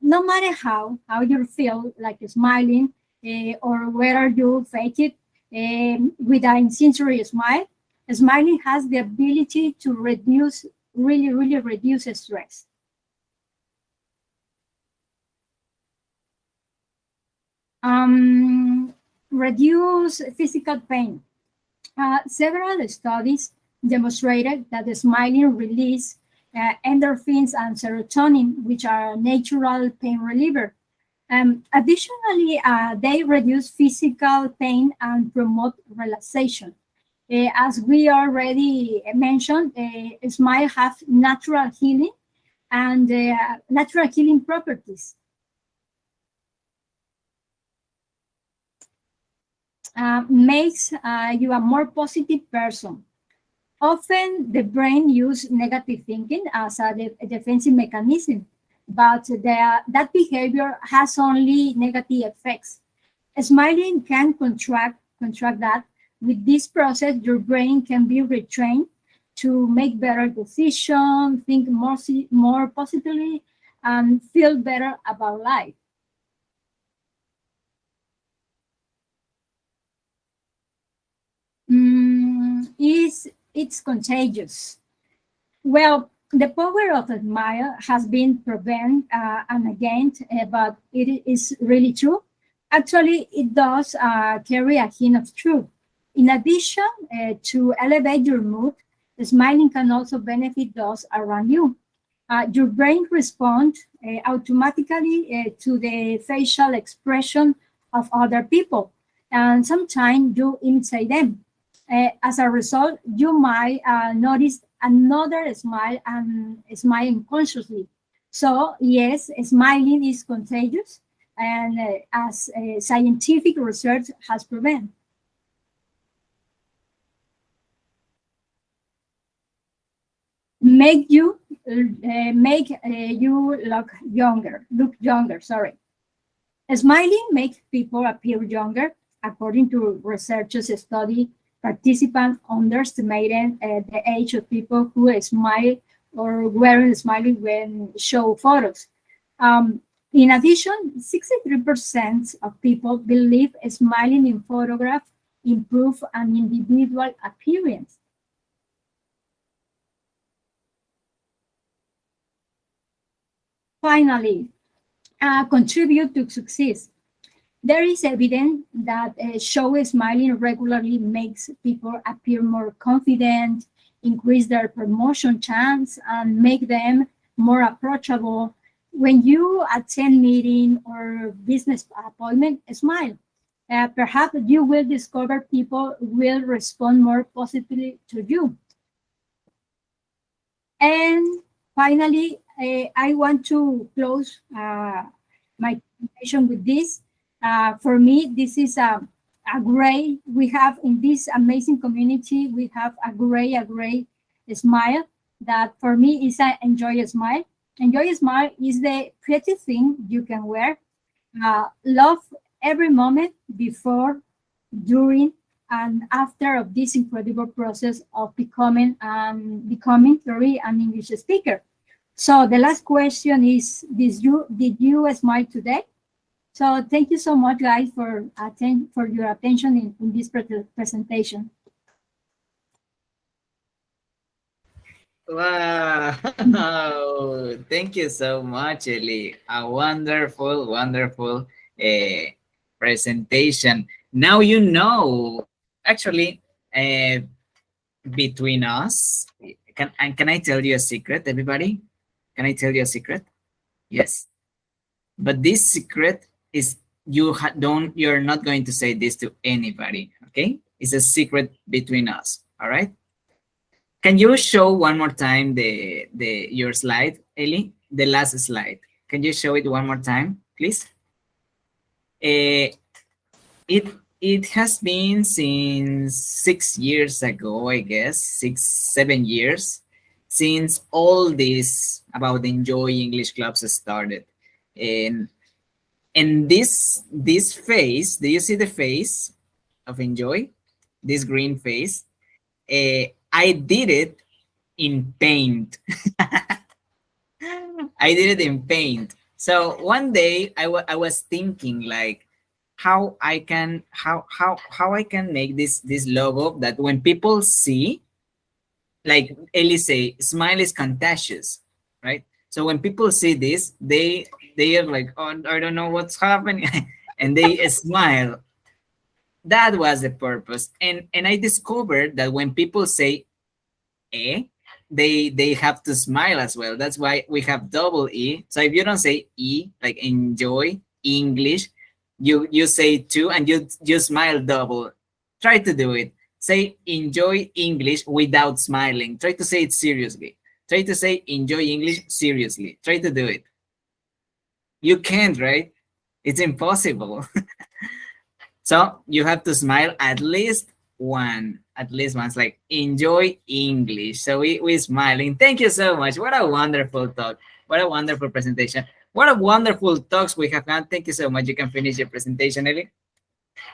No matter how you feel like smiling or whether you fake it with an insincere smile, smiling has the ability to really reduce stress. Reduce physical pain. Several studies demonstrated that the smiling release endorphins and serotonin, which are natural pain reliever. Additionally, they reduce physical pain and promote relaxation. As we already mentioned, smile have natural healing and natural healing properties. Makes you a more positive person. Often the brain uses negative thinking as a defensive mechanism, but that behavior has only negative effects. Smiling can contract that. With this process, your brain can be retrained to make better decisions, think more positively, and feel better about life. It's contagious. Well, the power of a smile has been proven and again, but it is really true. Actually, it does carry a hint of truth. In addition to elevate your mood, smiling can also benefit those around you. Your brain responds automatically to the facial expression of other people, and sometimes you imitate them. As a result, you might notice another smile and smile unconsciously. So, yes, smiling is contagious, and as scientific research has proven. Make you look younger. Sorry. Smiling makes people appear younger. According to researchers' study, participants underestimated the age of people who smile or weren't smiling when show photos. In addition, 63% of people believe smiling in photographs improve an individual appearance. Finally, contribute to success. There is evidence that shows smiling regularly makes people appear more confident, increase their promotion chance, and make them more approachable. When you attend meeting or business appointment, smile. Perhaps you will discover people will respond more positively to you. And finally, I want to close my presentation with this. For me, this is a great, we have in this amazing community, we have a great smile that for me is an enjoy smile. Enjoy smile is the pretty thing you can wear. Love every moment before, during, and after of this incredible process of becoming sorry, an English speaker. So the last question is: did you smile today? So thank you so much, guys, for your attention in this presentation. Wow. Thank you so much, Eli. A wonderful, wonderful presentation. Now you know, actually, between us, can I tell you a secret, everybody? Can I tell you a secret? Yes. But this secret is you're not going to say this to anybody, okay? It's a secret between us, all right? Can you show one more time your slide, Eli? The last slide. Can you show it one more time, please? It has been since 6 years ago, I guess, 7 years, since all this about Enjoy English clubs started. And this face, do you see the face of Enjoy? This green face? I did it in paint. I did it in paint. So one day I was thinking like how I can make this logo that when people see, like Ellie say, smile is contagious, right? So when people see this, they are like, oh, I don't know what's happening, and they smile. That was the purpose. And I discovered that when people say they have to smile as well. That's why we have double E. So if you don't say E, like enjoy English, you say two and you smile double. Try to do it. Say enjoy English without smiling. Try to say it seriously. Try to say enjoy English seriously. Try to do it. You can't, right? It's impossible. So you have to smile at least once, like enjoy English. So we're smiling. Thank you so much. What a wonderful talk. What a wonderful presentation. What a wonderful talks we have had. Thank you so much. You can finish your presentation, Eli.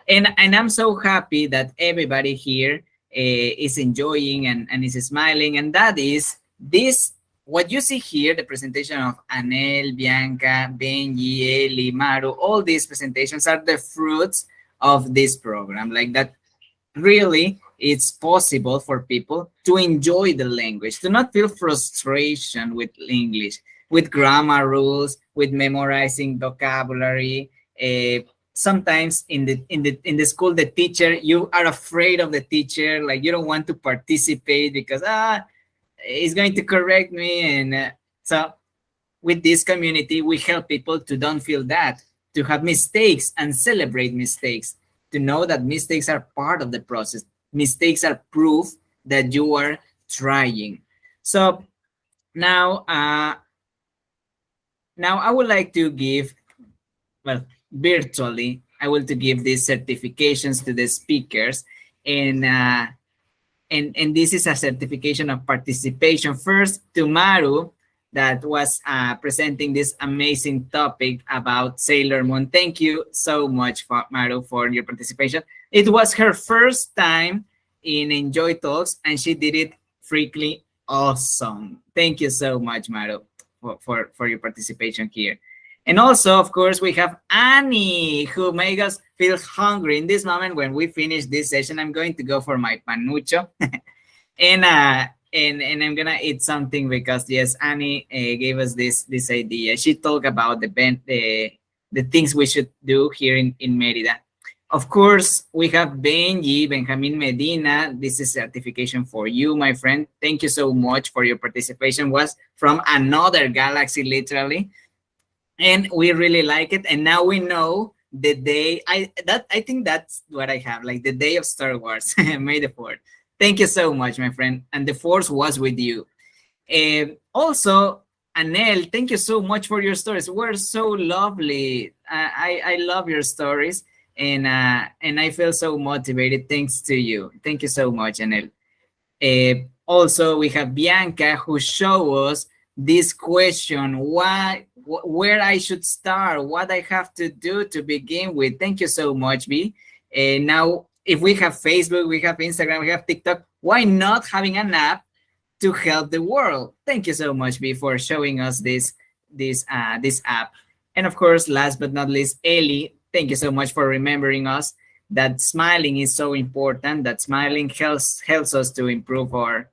And I'm so happy that everybody here is enjoying and is smiling. And that is this, what you see here, the presentation of Anel, Bianca, Benji, Eli, Maru, all these presentations are the fruits of this program. Like that, really, it's possible for people to enjoy the language, to not feel frustration with English, with grammar rules, with memorizing vocabulary. Sometimes in the school, the teacher, you are afraid of the teacher, like you don't want to participate because he's going to correct me. And so with this community, we help people to don't feel that, to have mistakes and celebrate mistakes, to know that mistakes are part of the process. Mistakes are proof that you are trying. So now I would like to give, well, virtually, I will to give these certifications to the speakers. And this is a certification of participation. First, to Maru, that was presenting this amazing topic about Sailor Moon. Thank you so much, Maru, for your participation. It was her first time in Enjoy Talks, and she did it freaking awesome. Thank you so much, Maru, for your participation here. And also, of course, we have Annie, who made us feel hungry. In this moment, when we finish this session, I'm going to go for my panucho. and I'm gonna eat something because yes, Annie gave us this idea. She talked about the things we should do here in Merida. Of course, we have Benjamin Medina. This is certification for you, my friend. Thank you so much for your participation. Was from another galaxy, literally, and we really like it. And now we know the day. I think that's what I have, like the day of Star Wars, May the 4th. Thank you so much, my friend. And the force was with you. Also, Anel, thank you so much for your stories. We're so lovely. I love your stories, and I feel so motivated thanks to you. Thank you so much, Anel. Also, we have Bianca, who show us this question, where I should start, what I have to do to begin with. Thank you so much, B. Now, if we have Facebook, we have Instagram, we have TikTok, why not having an app to help the world? Thank you so much, B, for showing us this app. And of course, last but not least, Ellie, thank you so much for remembering us that smiling is so important, that smiling helps us to improve our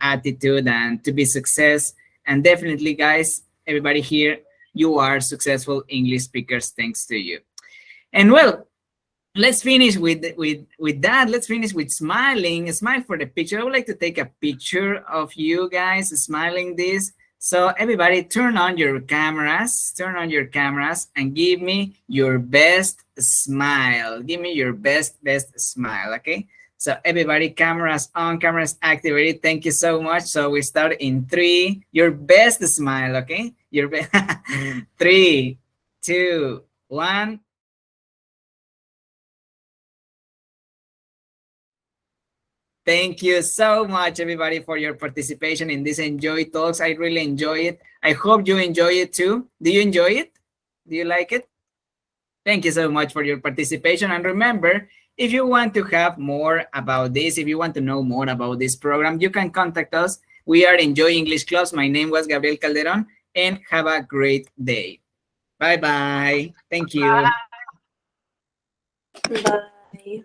attitude and to be success. And definitely, guys, everybody here, you are successful English speakers thanks to you. And well, let's finish with that. Let's finish with smiling. Smile for the picture. I would like to take a picture of you guys smiling this. So everybody turn on your cameras and give me your best smile. Give me your best smile, okay? So everybody, cameras on, cameras activated. Thank you so much. So we start in 3, your best smile, okay? Your best. 3, 2, 1. Thank you so much, everybody, for your participation in this Enjoy Talks. I really enjoy it. I hope you enjoy it too. Do you enjoy it? Do you like it? Thank you so much for your participation. And remember, if you want to have more about this, if you want to know more about this program, you can contact us. We are Enjoy English Clubs. My name was Gabriel Calderon, and have a great day. Bye-bye. Thank you. Bye.